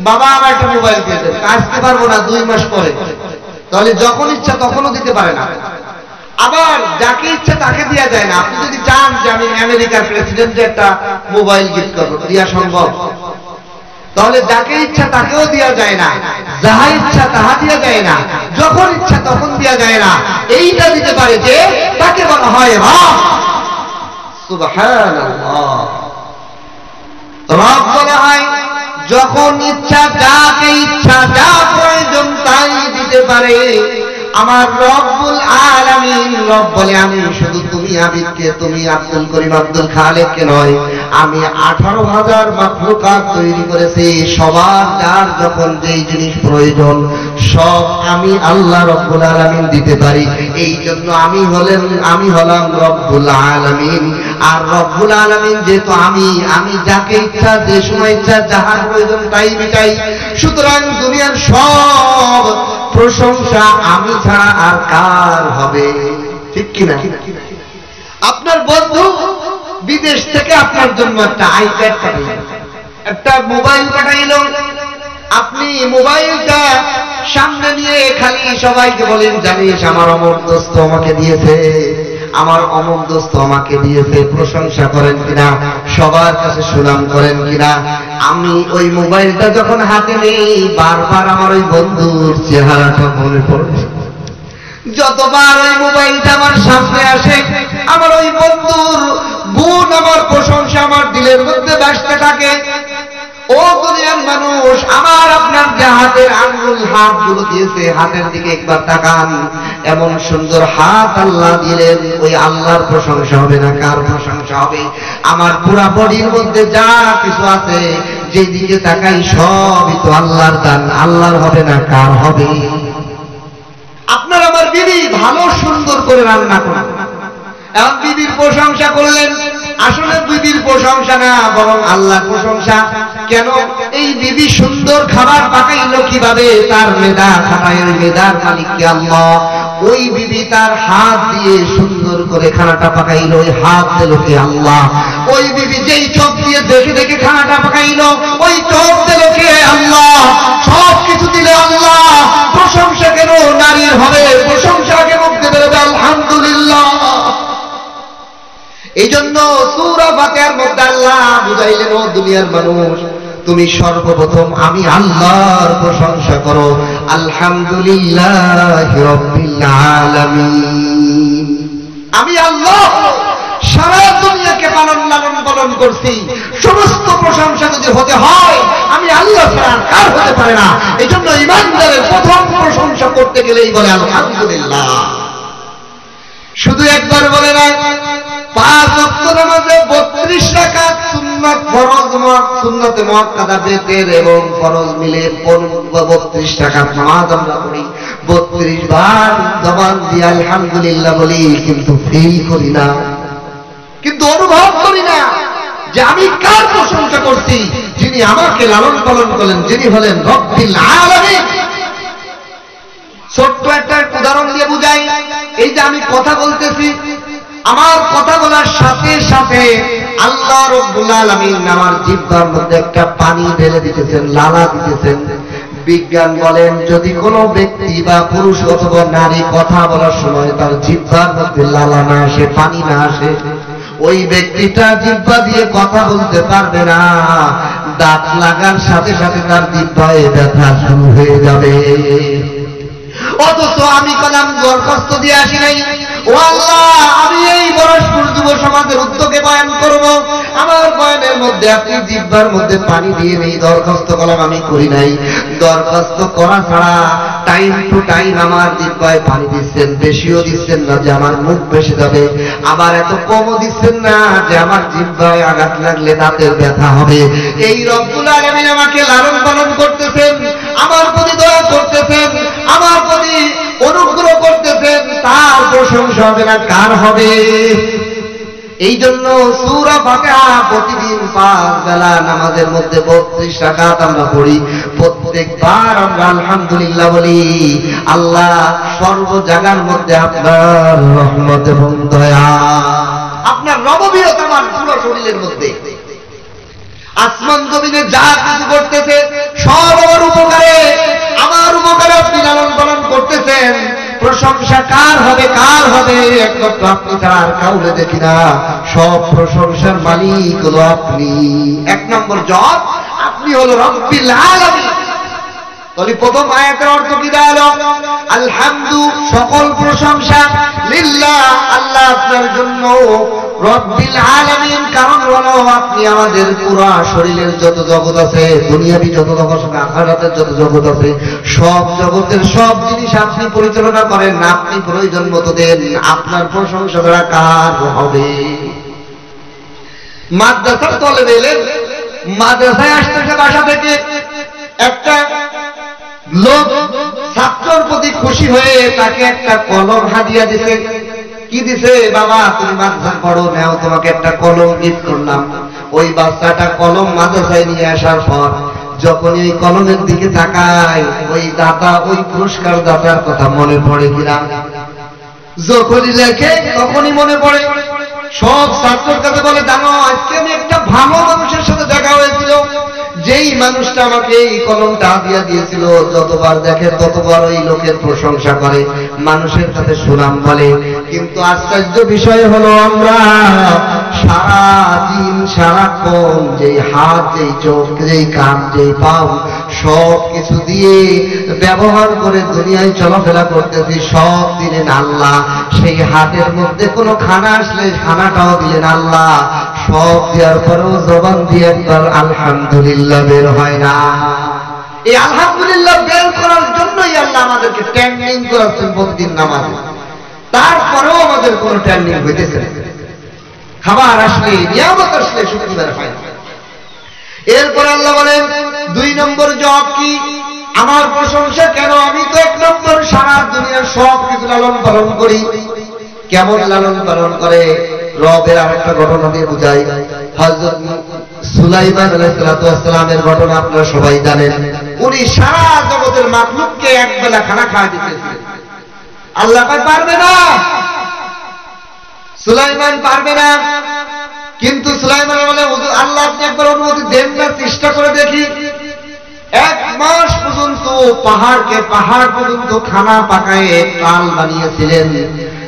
বাবা আমার একটা মোবাইল কিনে দেন, আসতে পারবো না 2 মাস পরে। তাহলে যখন ইচ্ছা তখনও দিতে পারে না। আবার যাকে ইচ্ছা তাকে দেওয়া যায় না। আপনি যদি চান যে আমি আমেরিকার প্রেসিডেন্টকে একটা মোবাইল গিফট করবো, দেওয়া সম্ভব? তাহলে যাকে ইচ্ছা তাকেও দেওয়া যায় না, যাহা ইচ্ছা তাহা দেওয়া যায় না, যখন ইচ্ছা তখন দেওয়া যায় না। এইটা দিতে পারে যে তাকে বলা হয় রব। সুবহানাল্লাহ। রব বলা হয় যখন ইচ্ছা যাকে ইচ্ছা যা প্রয়োজন তাই দিতে পারে। আমার রব্বুল আলামিন, রব বলে আমি শুধু তুমি আবিদকে, তুমি আব্দুল করিম আব্দুল খালেককে নয়, আমি 18,000 মাখলুকাত তৈরি করেছি। সবার যার যখন যেই জিনিস প্রয়োজন সব আমি আল্লাহ রব্বুল আলামিন দিতে পারি। এই জন্য আমি হলাম রব্বুল আলামিন। আর রব্বুল আলামিন যেহেতু আমি যাকে ইচ্ছা যে সময় ইচ্ছা যাহার প্রয়োজন তাই মিটাই। সুতরাং দুনিয়ার সব প্রশংসা আমি ছাড়া আর কার হবে? ঠিক কিনা? আপনার বন্ধু বিদেশ থেকে আপনার জন্য একটা আইপ্যাড পাঠাইল, একটা মোবাইল পাঠাইল। আপনি মোবাইলটা সামনে নিয়ে খালি সবাইকে বলেন, জানিস আমার অমর দোস্ত আমাকে দিয়েছে, আমার অমর দোস্ত আমাকে দিয়েছে। প্রশংসা করেন কিনা, সবার কাছে সুনাম করেন কিনা। আমি ওই মোবাইলটা যখন হাতে নেই, বারবার আমার ওই বন্ধুর চেহারাটা মনে পড়ে। যতবার ওই মোবাইলটা আমার সামনে আসে, আমার ওই বন্ধুর গুণ, আমার প্রশংসা আমার দিলের মধ্যে বাসতে থাকে। ও দুনিয়ার মানুষ, আমার আপনার যে হাতের আঙ্গুল, হাতগুলো দিয়েছে, হাতের দিকে একবার তাকান। এমন সুন্দর হাত আল্লাহ দিলেন, ওই আল্লাহর প্রশংসা হবে না কার প্রশংসা হবে? আমার পুরা বডির মধ্যে যা কিছু আছে, যেদিকে তাকাই সবই তো আল্লাহর দান। আল্লাহর হবে না কার হবে? আপনার আমার বিবি ভালো সুন্দর করে রান্না করেন, এখন বিবির প্রশংসা করলেন, আসলে বিবির প্রশংসা না, বরং আল্লাহর প্রশংসা। কেন? এই বিবি সুন্দর খাবার পাকাইল কিভাবে? তার মেধা খাটায়, ওই মেধার মালিক কে? আল্লাহ। ওই বিবি তার হাত দিয়ে সুন্দর করে খানাটা পাকাইল, ওই হাত দিল কে? আল্লাহ। ওই বিবি যেই চোখ দিয়ে দেখে দেখে খানাটা পাকাইল, ওই চোখ দিল কে? আল্লাহ। সব কিছু দিলে আল্লাহ। প্রশংসা কেন নারীর হবে? প্রশংসা কেন দেবে? আলহামদুলিল্লাহ। এই জন্য সূরা ফাতিহার মধ্যে আল্লাহ বুঝাইলেন, ও দুনিয়ার মানুষ, তুমি সর্বপ্রথম আমি আল্লাহর প্রশংসা করো। আলহামদুলিল্লাহি রাব্বিল আলামিন। আমি আল্লাহ সারা দুনিয়াকে লালন পালন করছি। সমস্ত প্রশংসা যদি হতে হয়, আমি আল্লাহ ছাড়া কার হতে পারে না। এই জন্য ইমানদারের প্রথম প্রশংসা করতে গেলেই বলে আলহামদুলিল্লাহ। শুধু একবার বলে না, 5 ওয়াক্ত নামাজে 32 রাকাত সুন্নাত, ফরজ সুন্নতে মুআক্কাদা বেতের এবং ফরজ মিলে 32 রাকাত নামাজ আমরা পড়ি। 32 বার জবান দিয়ে আলহামদুলিল্লাহ বলি, কিন্তু ফিল করি না, কিন্তু অনুভব করি না যে আমি কার প্রশংসা করছি? যিনি আমাকে লালন পালন করলেন, যিনি হলেন রব্বিল আলামিন। ছোট্ট একটা উদাহরণ দিয়ে বুঝাই। এই যে আমি কথা বলতেছি, আমার কথা বলার সাথে সাথে আল্লাহ রব্বুল আলামিন আমার জিহ্বার মধ্যে একটা পানি ঢেলে দিতেছেন, লালা দিতেছেন। বিজ্ঞান বলেন, যদি কোনো ব্যক্তি বা পুরুষ অথবা নারী কথা বলার সময় তার জিহ্বার মধ্যে লালা না আসে, পানি না আসে, ওই ব্যক্তিটা জিহ্বা দিয়ে কথা বলতে পারবে না। দাঁত লাগার সাথে সাথে তার জিহ্বায় ব্যথা শুরু হয়ে যাবে। অথচ আমি কলাম দরখাস্ত দিয়ে আসি নাই, ও আল্লাহ, আমি এই বরসপুর যুব সমাজের উদ্যোগে বয়ান করব, আমার বয়ানের মধ্যে আপনি জিহ্বার মধ্যে পানি দিয়ে নেই, দরখাস্ত কলাম আমি করি নাই। দরখাস্ত করা ছাড়া টাইম টু টাইম আমার জিহ্বায় পানি দিচ্ছেন, বেশিও দিচ্ছেন না যে আমার মুখ বেশি যাবে, আবার এত কমও দিচ্ছেন না যে আমার জিহ্বায় আঘাত লাগলে দাঁতের ব্যথা হবে। এই রব্বুল আলামিন আমাকে লালন পালন করতেছেন, আমার প্রতি দয়া করতেছেন, আমার প্রতি অনুগ্রহ করতেছেন, তার প্রশংসা হবে না কার হবে? এই জন্য সূরা ফাতিহা প্রতিদিন 5 বেলা নামাজের মধ্যে 32 রাকাত আমরা পড়ি। প্রত্যেকবার আমরা আলহামদুলিল্লাহ বলি। আল্লাহ সর্ব জায়গার মধ্যে আপনার রহমত এবং দয়া, আপনার রববিয়ত আমার পুরো শরীরের মধ্যে। আসমান জমিনে যা কিছু করতেছে সব আমার উপকারে, আমার উপকারে আপনি লালন পালন করতেছেন। প্রশংসা কার হবে? কার হবে? একমাত্র আপনি ছাড়া আর কাউকে দেখি না। সব প্রশংসার মালিক হলো আপনি। 1 নম্বর জব, আপনি হলো রব্বিল আলামিন। তাহলে প্রথম আয়াতের অর্থ কি দাঁড়ালো? আলহামদু, সকল প্রশংসা, লিল্লাহ, আল্লাহ আপনার জন্য, রব্বিল আলামিন, কারণ হলো আপনি আমাদের পুরো শরীরের যত জগৎ আছে, দুনিয়াবি যত জগৎ আছে, আখিরাতের যত জগৎ আছে, সব জগতের সব জিনিস আপনি পরিচালনা করেন, আপনি প্রয়োজন মতো দেন। আপনার প্রশংসা দ্বারা কার হবে? মাদ্রাসার তলেবে এলেন, মাদ্রাসায় আসতেছে বাসা থেকে, একটা লোক ছাত্রর প্রতি খুশি হয়ে তাকে একটা কলম হাদিয়া দিছে। কি দিছে? বাবা তুমি মাদ্রাসা পড়ো, নাও তোমাকে একটা কলম গিফট করলাম। ওই বাচ্চাটা কলম মাদ্রাসায় নিয়ে আসার পর যখন এই কলমের দিকে তাকায়, ওই দাতা, ওই পুরস্কার দাতার কথা মনে পড়ে কিনা? যখনই লেখে তখনই মনে পড়ে। সব ছাত্রের কাছে বলে, জানো আজকে আমি একটা ভালো মানুষের সাথে দেখা হয়েছিল, যেই মানুষটা আমাকে এই কলমটা দিয়া দিয়েছিল, যতবার দেখে ততবার ওই লোকের প্রশংসা করে, মানুষের কাছে সুনাম বলে। কিন্তু আশ্চর্য বিষয় হলো, আমরা সারা দিন সারাক্ষণ যেই হাত, যেই চোখ, যেই কান, যেই পাও সব কিছু দিয়ে ব্যবহার করে দুনিয়ায় চলাফেরা করতেছি, সব দিলেন আল্লাহ। সেই হাতের মধ্যে কোনো খানা আসলে খানাটাও দিলেন আল্লাহ। সব দেওয়ার পরেও জবান দিয়ে একবার আলহামদুলিল্লাহ বের হয় না। এই আলহামদুলিল্লাহ বের করার জন্যই আল্লাহ আমাদেরকে ট্রেনিং করাচ্ছেন প্রতিদিন নামাজে। তারপরেও আমাদের কোনো ট্রেনিং হইতেছে না। খাবার আসলে, নিয়ামত আসলে শুকর বের হয় না। এরপর আল্লাহ বলেন, 2 নম্বর জবাব কি? আমার প্রশংসা কেন? আমি তো 1 নম্বর সারা দুনিয়ার সব কিছু লালন পালন করি। কেমন লালন পালন করে? রবের আরেকটা ঘটনা দিয়ে বুঝাই। হযরত সুলাইমান আলাইহিস সালামের ঘটনা আপনারা সবাই জানেন। উনি সারা জগতের মাখলুককে একবেলা খানা খাওয়া দিতেছিলেন। আল্লাহ পারবে না, সুলাইমান পারবে না। কিন্তু সুলাইমান বলে, আল্লাহ আপনি একবার অনুমতি দেন না, চেষ্টা করে দেখি। 1 মাস পর্যন্ত পাহাড়কে পাহাড় পর্যন্ত খানা পাকায়ে টাল বানিয়েছিলেন,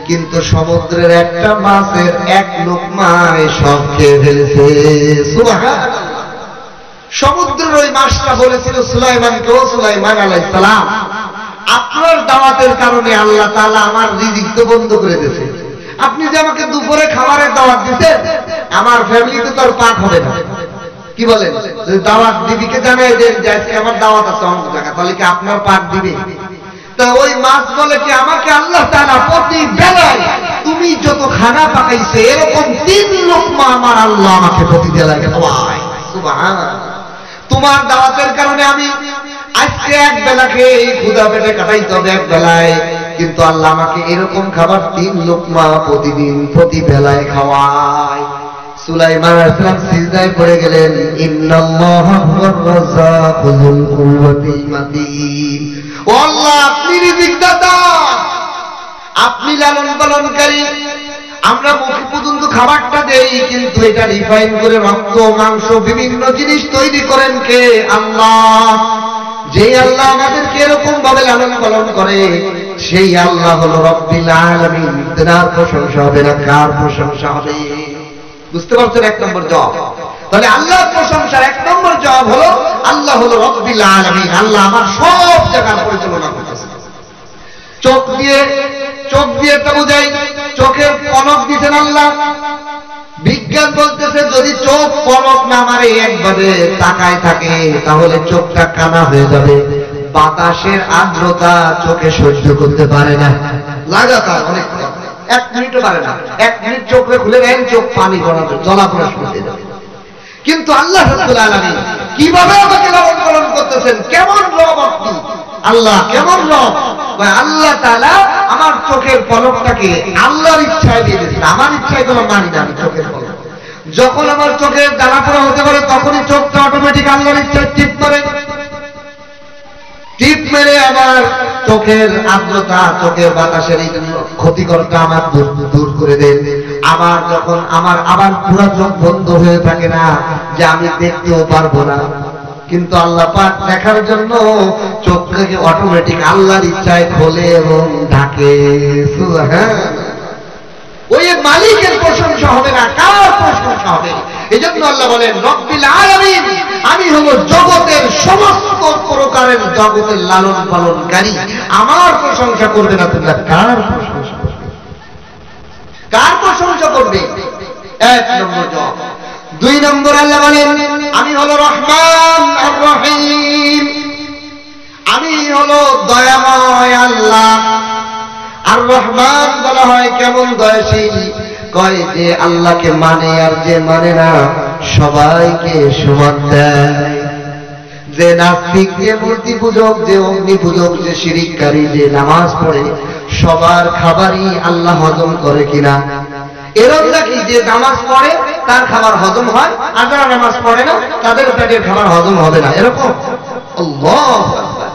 কিন্তু সমুদ্রের একটা মাছের 1 লোকমায় সব খেয়ে ফেলেছে। সুবহানাল্লাহ। সমুদ্রের ওই মাছটা বলেছিল সুলাইমানকে, ও সুলাইমান আলাইহিস সালাম, আপনার দাওয়াতের কারণে আল্লাহ তাআলা আমার রিজিক তো বন্ধ করে দিয়েছে। আপনি যে আমাকে দুপুরে খাবারের দাওয়াত দিতেন, আমার ফ্যামিলিতে তো আর পাক হবে না। কি বলেন? যদি দাওয়াত দিদিকে জানাই দেন যে আজকে আমার দাওয়াত আছে অমুক জায়গা, তাহলে কি আপনার পাক দিবে? তা ওই মাছ বলে কি, আমাকে আল্লাহ তাআলা প্রতি বেলায় তুমি যত খানা পাকাইছে এরকম 3 লোকমা আমার আল্লাহ আমাকে প্রতি বেলায় খাওয়ায়। সুবহানাল্লাহ। তোমার দাওয়াতের কারণে আমি আজকে 1 বেলা খেয়ে ক্ষুধা পেটে কাটাইতে হবে 1 বেলায়, কিন্তু আল্লাহ আমাকে এরকম খাবার 3 লোকমা প্রতিদিন প্রতি বেলায় খাওয়ায়। সুলাইমান আলাইহিস সালাম সিজদায় পড়ে গেলেন, ইন্নাল্লাহা হুয়ার রাজ্জাকু যুল কুওয়াতিল মাতিন। ও আল্লাহ, আপনি রিজিক দাতা, আপনি লালন পালনকারী। আমরা মুখে পর্যন্ত খাবারটা দেই, কিন্তু এটা রিফাইন করে রক্ত, মাংস, বিভিন্ন জিনিস তৈরি করেন কে? আল্লাহ। যে আল্লাহ আমাদেরকে এরকম ভাবে লালন পালন করে, সেই আল্লাহ হলো রব্বিল আলামিন। তার প্রশংসা হবে না, কার প্রশংসা হবে? বুঝতে পারছেন? 1 নম্বর জবাব। তাহলে আল্লাহর প্রশংসার 1 নম্বর জবাব হলো, আল্লাহ হলো রব্বিল আলামিন। আল্লাহ আমার সব জায়গা পরিচালনা করতেছে। চোখ দিয়ে তো বুঝাই, চোখের পলক দিতেন আল্লাহ। বিজ্ঞান বলতেছে, যদি চোখ পলক না মারে, একবারে তাকায় থাকে, তাহলে চোখটা কানা হয়ে যাবে। বাতাসের আর্দ্রতা চোখে সহ্য করতে পারে না, লাগাতার অনেক 1 মিনিটও পারে না। 1 মিনিট চোখে খুলে দেন, চোখ পানি গড়াবে, জলাপড়া শুরু হয়ে যাবে। কিন্তু আল্লাহ রাব্বুল আলামিন কিভাবে আমাকে লালন পালন করতেছেন? কেমন রব আপনি? আল্লাহ কেমন রব? আল্লাহ তাআলা আমার চোখের পলকটাকে আল্লাহর ইচ্ছায় দিয়ে দিয়েছেন। আমার ইচ্ছায় কোনো মানি না আমি চোখের পলক। যখন আমার চোখের জ্বালাপোড়া হতে পারে, তখনই চোখটা অটোমেটিক আল্লাহর ইচ্ছায় টিপ করে। টিপ মেরে আমার চোখের আর্দ্রতা, চোখের বাতাসের এই ক্ষতিকরটা আমার দূর করে দেন। আবার যখন আমার আবার পুরো চোখ বন্ধ হয়ে থাকে না, যে আমি দেখতেও পারবো না, কিন্তু আল্লাহ পাক দেখার জন্য চোখটাকে অটোমেটিক আল্লাহর ইচ্ছায় খোলে এবং ঢাকে। ওই মালিকের প্রশংসা হবে না, কার প্রশংসা হবে? এজন্য আল্লাহ বলেন রব্বিল আলামিন, আমি হলো জগতের সমস্ত প্রকারের জগতের লালন পালনকারী। আমার প্রশংসা করবে না, তোমরা কার প্রশংসা করবে? কার প্রশংসা করবে? 1 নম্বর জবাব। 2 নম্বর আল্লাহ বলেন, আমি হলো রহমান আর রহিম। আমি হলো দয়াময় আল্লাহ। আর রহমান বলা হয় কেমন দয়াশীল? কয় যে আল্লাহকে মানে আর যে মানে না সবাইকে সমান দেয়। যে নাস্তিক, যে মূর্তি পূজক, যে অগ্নি পূজক, যে শিরিককারী, যে নামাজ পড়ে, সবার খাবারই আল্লাহ হজম করে কিনা? এরকম নাকি যে নামাজ পড়ে তার খাবার হজম হয়, আর যারা নামাজ পড়ে না তাদের পেটের খাবার হজম হবে না, এরকম? আল্লাহু আকবার।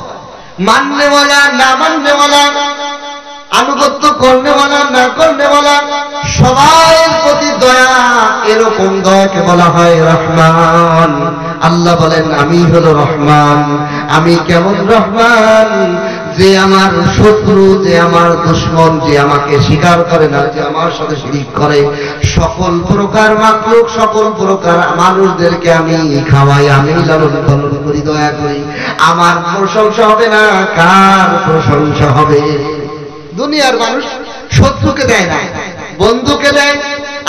মাননেওয়ালা না মাননেওয়ালা, আনুগত্য করনেওয়ালা না করনেওয়ালা, সবার প্রতি এরকম দয়াকে বলা হয় রহমান। আল্লাহ বলেন আমি হলো রহমান। আমি কেমন রহমান, যে আমার শত্রু, যে আমার দুশমন, যে আমাকে স্বীকার করে না, যে আমার সাথে শিরিক করে, সকল প্রকার মাখলুক, সকল প্রকার মানুষদেরকে আমি খাওয়াই, আমি লালন পালন করি, দয়া করি। আমার প্রশংসা হবে না, কার প্রশংসা হবে? দুনিয়ার মানুষ শত্রুকে দেয় না, বন্ধুকে দেয়।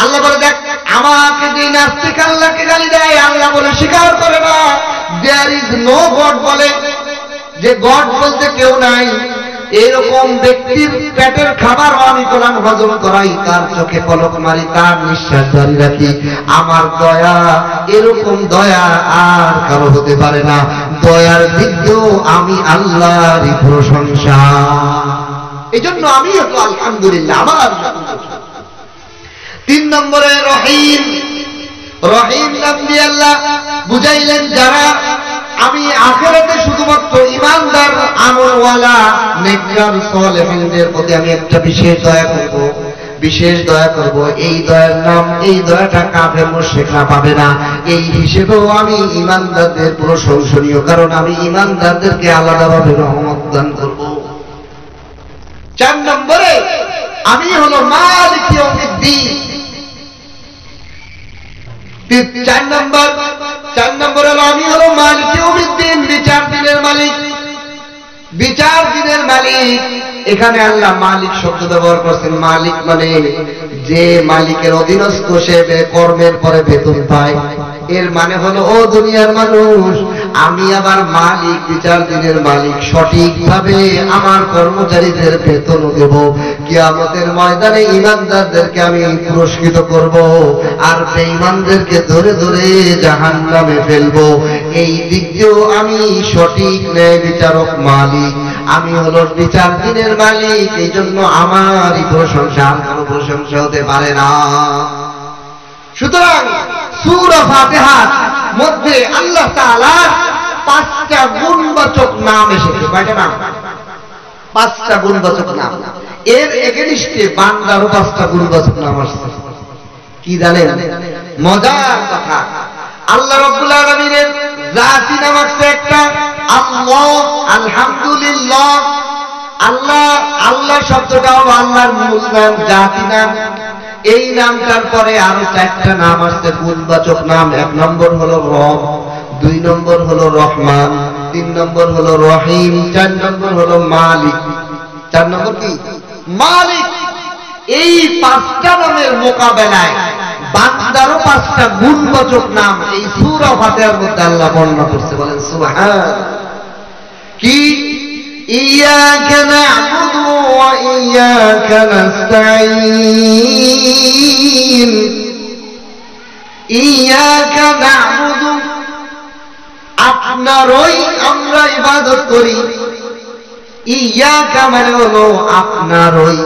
আল্লাহ বলে দেখ, আমাকে যে নাস্তিক আল্লাহকে গালি দেয়, আল্লাহ বলে স্বীকার করে না। দেয়ার ইজ নো গড, বলে যে গড বলতে কেউ নাই। এরকম ব্যক্তির পেটের খাবার আমি কোরআন হজম করাই, তার চোখে পলক মারি, তার নিঃশ্বাস জারি রাখি। আমার দয়া, এরকম দয়া আর কারো হতে পারে না। দয়ার দিকেও আমি আল্লাহরই প্রশংসা। এই জন্য আমি হতো আলহামদুলিল্লাহ। আমার 3 নম্বরে রহিম। রহিম নাম দিয়ে আল্লাহ বুঝাইলেন, যারা আমি আখিরাতে শুধুমাত্র ঈমানদার, আমলওয়ালা, নেককার, সালেহিনদের প্রতি আমি একটা বিশেষ দয়া করব, বিশেষ দয়া করব। এই দয়ার নাম, এই দয়াটা কাফের মুশরিকরা পাবে না। এই হিসেবেও আমি ঈমানদারদের প্রশংসনীয়, কারণ আমি ঈমানদারদেরকে আলাদাভাবে রহমত দান করব। 4 নম্বরে আমি হলো মালিক ইয়াউমিদ্দিন। 4 নম্বর হলো আমি হলো মালিক ইয়াউমিদ্দিন, বিচার দিনের মালিক। বিচার দিনের মালিক, এখানে আল্লাহ মালিক শব্দ ব্যবহার করছেন। মালিক মানে যে মালিকের অধীনস্থ, সে কর্মের পরে বেতন পায়। এর মানে হলো, ও দুনিয়ার মানুষ, আমি আবার মালিক, বিচার দিনের মালিক। সঠিকভাবে আমার কর্মচারীদের বেতন দেব। কিয়ামতের ময়দানে ঈমানদারদেরকে আমি পুরস্কৃত করব, আর বেঈমানদেরকে ধরে ধরে জাহান্নামে ফেলবো। এই দিক দিয়েও আমি সঠিক ন্যায় বিচারক মালিক। আমি হলো বিচার দিনের মালিক। এই জন্য আমারই প্রশংসা, আর কোনো প্রশংসা হতে পারে না। সুতরাং সূরা ফাতিহার মধ্যে আল্লাহ তাআলার 5টা গুণবাচক নাম এসেছে। কয়টা নাম? 5টা গুণবাচক নাম। এর এগেইনস্টে বান্দারও 5টা গুণবাচক নাম আসছে। কি জানেন? মজার কথা, আল্লাহ রাব্বুল আলামিনের জাতি নাম আছে একটা, আল্লাহ, আলহামদুলিল্লাহ। আল্লাহ, আল্লাহ শব্দটা হলো আল্লাহর মূল নাম, জাতি নাম। এই নামটার পরে আরো 4টা নাম আছে, গুণবাচক নাম। 1 নম্বর হলো রব, 2 নম্বর হলো রহমান, 3 নম্বর হলো রহিম, 4 নম্বর হলো মালিক। 4 নম্বর কি? মালিক। এই 5টা নামের মোকাবেলায় বান্দারও 5টা গুণবাচক নাম এই সূরা ফাতিহার মধ্যে আল্লাহ বর্ণনা করছে। বলেন সুবহান। কি? ইয়াকা না'বুদু ওয়া ইয়াকা নাস্তাঈন। ইয়াকা না'বুদু, আপনারই আমরা ইবাদত করি। ইয়াকা মানে হলো আপনারই,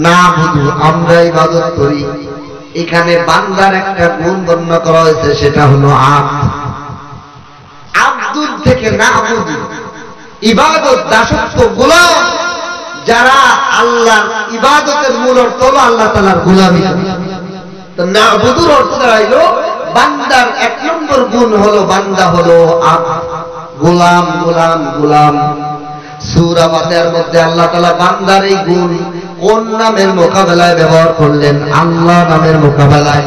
না'বুদু আমরা ইবাদত করি। এখানে বান্দার একটা গুণ বর্ণনা করা হয়েছে, সেটা হলো আব্দ। আব্দুল থেকে না'বুদু, ইবাদত, দাসত্ব, গোলাম। যারা আল্লাহর ইবাদতের মূল অর্থ হলো আল্লাহ তাআলার গোলামি। তো না'বুদুর অর্থ দাঁড়াইলো বান্দার 1 নম্বর গুণ হলো বান্দা হলো আব্দ, গোলাম, গোলাম, গোলাম। সূরা ফাতিহার মধ্যে আল্লাহ তাআলা বান্দার এই গুণ কোন নামের মোকাবেলায় ব্যবহার করলেন? আল্লাহ নামের মোকাবেলায়।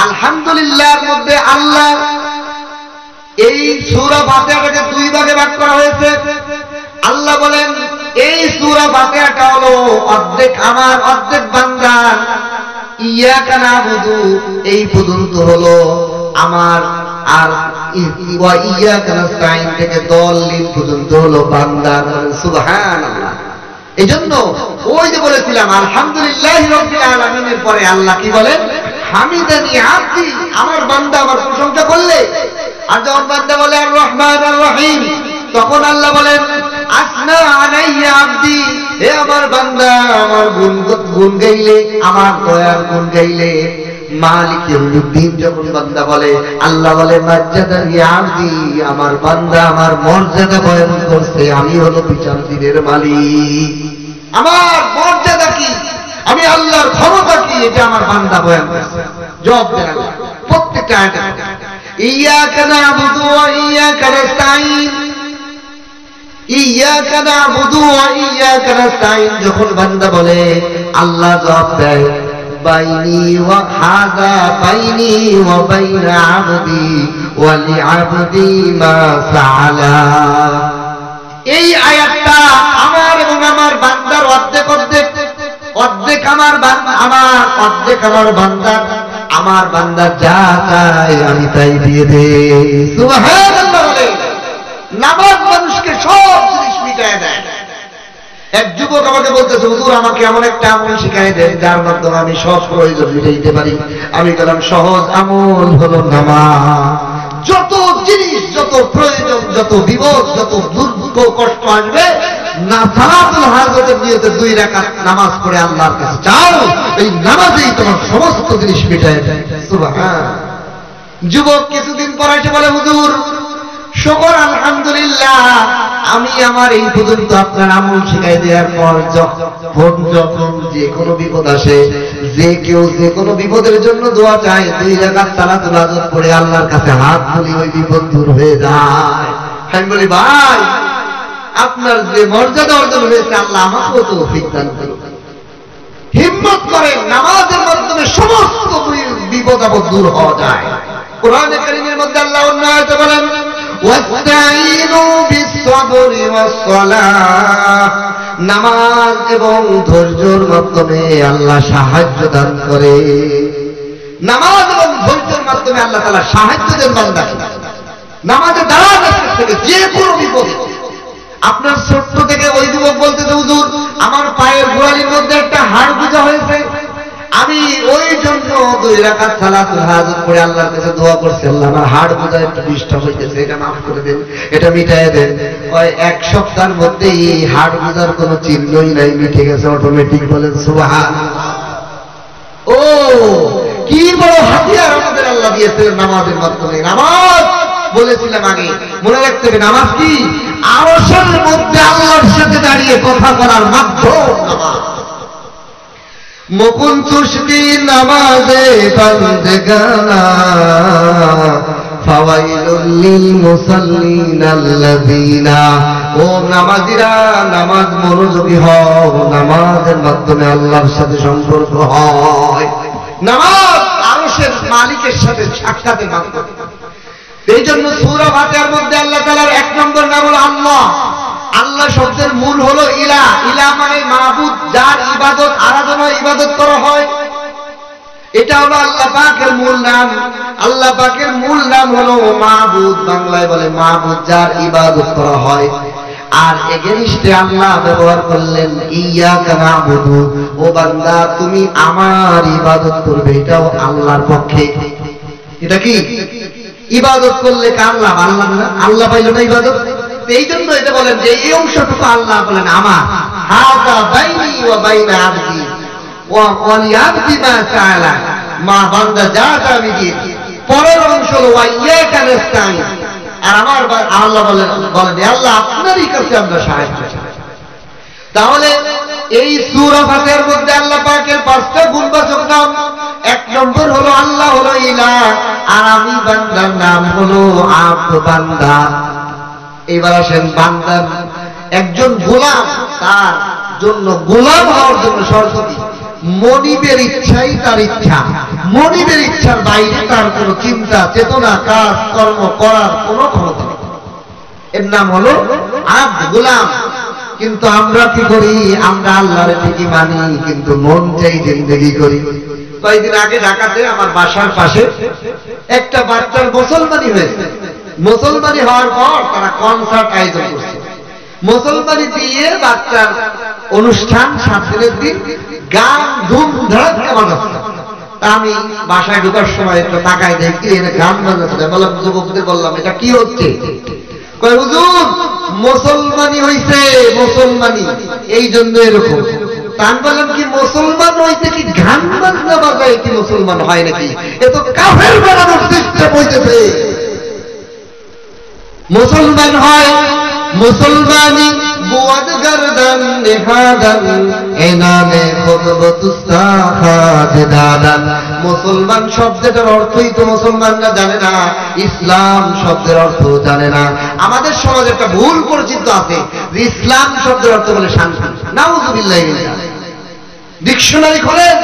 আলহামদুলিল্লাহর মধ্যে আল্লাহ, এই সূরা ফাতিহাটাকে 2 ভাগে ভাগ করা হয়েছে। আল্লাহ বলেন এই সূরা ফাতিহাটা হলো অর্ধেক আমার, অর্ধেক বান্দার। ইয়াকা না'বুদু এই পর্যন্ত হলো আমার, আর ওয়া ইয়াকা নাস্তাঈন থেকে দলিল পর্যন্ত হলো বান্দার। সুবহানাল্লাহ। এজন্য ওই যে বলেছিলাম আলহামদুলিল্লাহি রাব্বিল আলামিনের পরে আল্লাহ কি বলেন? হামিদানি আব্দি, আমার বান্দা আমার প্রশংসা করলে। আর যখন বান্দা বলে আর রহমান আর রহিম, তখন আল্লাহ বলেন আসনা আলাইয়া আব্দি, হে আমার বান্দা আমার গুণ গাইলে, আমার দয়ার গুণ গাইলে। মালিক ইয়াউমিদ্দিন যখন বান্দা বলে, আল্লাহ বলে মাজ্জাদানি আব্দি, আমার বান্দা আমার মর্যাদা বয়ান করছে। আমি হলো বিচার দিনের মালিক। আমার মর্যাদা কি? আমি আমি আল্লাহর ক্ষমতা কি এটা আমার বান্দা বয়ান করছে। জবাব দেন আল্লাহ প্রত্যেকটা আয়াতে, ইয়াকা নাবুদু ওয়া ইয়াকা নাস্তাঈন, ইয়াকা নাবুদু ওয়া ইয়াকা নাস্তাঈন। যখন বান্দা বলে আল্লাহ জবাব দেয় বাইনি ওয়া হাযা বাইনি ওয়া বাইনা আবদি ওয়া লিআবদি মা সাআলা। এই আয়াতটা আমার এবং আমার বান্দার অর্ধেক অর্ধেক, অর্ধেক আমার অর্ধেক আমার বান্দা, আমার বান্দা যা চায় আমি তাই দিয়ে দেই। সুবহানাল্লাহ। নামাজ মানুষকে সব জিনিস মিটায় দেয়। এক যুবক আমাকে বলতেছে হুজুর আমাকে এমন একটা আমল শিখাই দেন যার মাধ্যমে আমি সব প্রয়োজন মিটাইতে পারি। আমি বললাম সহজ আমল হলো নামাজ। যত জিনিস, যত প্রয়োজন, যত বিপদ, যত দুঃখ কষ্ট আসবে না সালাতুল হাজতের নিয়তে 2 রাকাত নামাজ পড়ে আল্লাহর কাছে চাও, এই নামাজেই তোমার সমস্ত জিনিস মিটায় দেয়। সুবহান। যুবক কিছুদিন পর এসে বলে হুজুর শুকর আলহামদুলিল্লাহ, আমি আমার এই পর্যন্ত আপনার আমল শিখাই দেওয়ার পর যখন যে কোনো বিপদ আসে, যে কেউ যে কোনো বিপদের জন্য দোয়া চায় 2 রাকাত সালাতুল হাজত পড়ে আল্লাহর কাছে হাত তুলি, ওই বিপদ দূর হয়ে যায়। আমি বলি ভাই আপনার যে মর্যাদা অর্জন হয়েছে আল্লাহ আমাকেও তৌফিক দান করুন। হিম্মত করেন, নামাজের মাধ্যমে সমস্ত বিপদ আপদ দূর হওয়া যায়। কোরআনে কারীমের মধ্যে আল্লাহ অন্য আয়াতে বলেন ওয়াস্তাঈনু বিস-সাবরি ওয়াস-সালাহ, নামাজ এবং ধৈর্যের মাধ্যমে আল্লাহ সাহায্য দান করে। নামাজ এবং ধৈর্যের মাধ্যমে আল্লাহ তাআলা সাহায্য দেন বান্দাকে। নামাজে দাঁড়ানোর থেকে যে কোনো বিপদ। আপনার ছোট্ট থেকে ওই যুবক বলতেছে হুজুর আমার পায়ের গোড়ালির মধ্যে একটা হাড় গুজা হয়েছে, আমি ওই জন্য 2 রাকাত সালাতুল হাজত পড়ে আল্লাহর কাছে দোয়া করছি, আল্লাহ আমার হাড় গুজা একটু ডিস্টার্ব হইতেছে, এটা মাফ করে দেন, এটা মিটায় দেন। ওই 1 সপ্তাহের মধ্যে এই হাড় গুজার কোনো চিহ্নই নাই, মিটে গেছে অটোমেটিক। বলেন সুবহানাল্লাহ। ও কি বড় হাতিয়ার আমাদের আল্লাহ দিয়েছিলেন নামাজের মাধ্যমে। নামাজ বলেছিলাম আগে, মনে রাখতে হবে নামাজ কি আরশের মধ্যে আল্লাহর সাথে দাঁড়িয়ে কথা বলার মাধ্যম নামাজ। মুকুন তুশবি নামাজে বান্দেগানা ফাওয়াইলুল লিল মুসাল্লিন আল্লাযিনা। ও নামাজিরা নামাজ মনোযোগী হও, নামাজের মাধ্যমে আল্লাহর সাথে সম্পর্ক হয়। নামাজ আরশের মালিকের সাথে সাক্ষাতের মাধ্যম। এই জন্য সূরা ফাতিহার মধ্যে আল্লাহ তাআলার 1 নম্বর নাম হলো আল্লাহ। আল্লাহ শব্দের মূল হলো ইলা। ইলা মানে মাবুদ, যার ইবাদত আরাধনা ইবাদত করা হয়, এটা হলো আল্লাহ পাকের মূল নাম। আল্লাহ পাকের মূল নাম হলো মাবুদ, বাংলায় বলে মাবুদ, যার ইবাদত করা হয়। আর এগেইনস্টে আল্লাহ ব্যবহার করলেন ইয়াকা নাবুদু, ও বান্দা তুমি আমার ইবাদত করবে, এটাও আল্লাহর পক্ষে। এটা কি ইবাদত করলে কার লাভ? আল্লাহ না? আল্লাহ পাইল না ইবাদত। এই জন্য এটা বলেন যে এই অংশটুকু আল্লাহ বলেন আমার, হাযা বাইনি ওয়া বাইনা আবদি ওয়া লিআবদি মা সাআলা, মা বান্দা যা চাইবে দিয়েছি। পরের অংশ হলো ওয়া ইয়াকা নাস্তাঈন, আর আমার আল্লাহ বলেন আল্লাহ আপনারই কাছে আমরা সাহায্য চাই। তাহলে এই সূরা ফাতিহার মধ্যে আল্লাহ পাকের 5টা গুণবাচক নাম। 1 নম্বর হলো আল্লাহ হলো ইলাহ, আর আমি বান্দার নাম হলো আব্দ, বান্দা। এবার আসেন বান্দার একজন গোলাম, তার জন্য গোলাম হওয়ার জন্য শর্ত কি? মনিবের ইচ্ছাই তার ইচ্ছা, মনিবের ইচ্ছার বাইরে তার কোনো চিন্তা চেতনা কাজ কর্ম করার কোনো ক্ষমতা নেই। এর নাম হলো আব্দ, গোলাম। কিন্তু আমরা কি করি? আমরা আল্লাহর ঠিকই মানি, কিন্তু মন চাই জিন্দেগি করি। কয়েকদিন আগে ঢাকাতে আমার বাসার পাশে একটা বাচ্চার মুসলমানি হয়েছে। মুসলমানি হওয়ার পর তারা কনসার্ট আয়োজন করছে। মুসলমানি দিয়ে বাচ্চার অনুষ্ঠান 7 দিনের দিন, গান ধুমধাম বাজাচ্ছে। তা আমি বাসায় ঢোকার সময় একটু তাকায় দেখি এটা গান বাজাচ্ছে। বললাম যুবকদের, বললাম এটা কি হচ্ছে? কয় হুজুর মুসলমানি হইছে, মুসলমানি এই জন্য এরকম। তান বললাম কি মুসলমান হইতে কি গান বাজনা বাজায় কি মুসলমান হয় নাকি? এ তো কাফের বানানোর চেষ্টা হইতেছে। মুসলমান হয় মুসলমানি বুয়াদ গর্দান নেহাদান এনামে খুতবতুস খাজিদাদান। মুসলমান শব্দটার অর্থই তো মুসলমানরা জানে না, ইসলাম শব্দের অর্থ জানে না। আমাদের সমাজে একটা ভুল পরিচিত আছে যে ইসলাম শব্দের অর্থ বলে শান্তি। নাউযুবিল্লাহি মিন যালিক। ডিকশনারি খোলেন,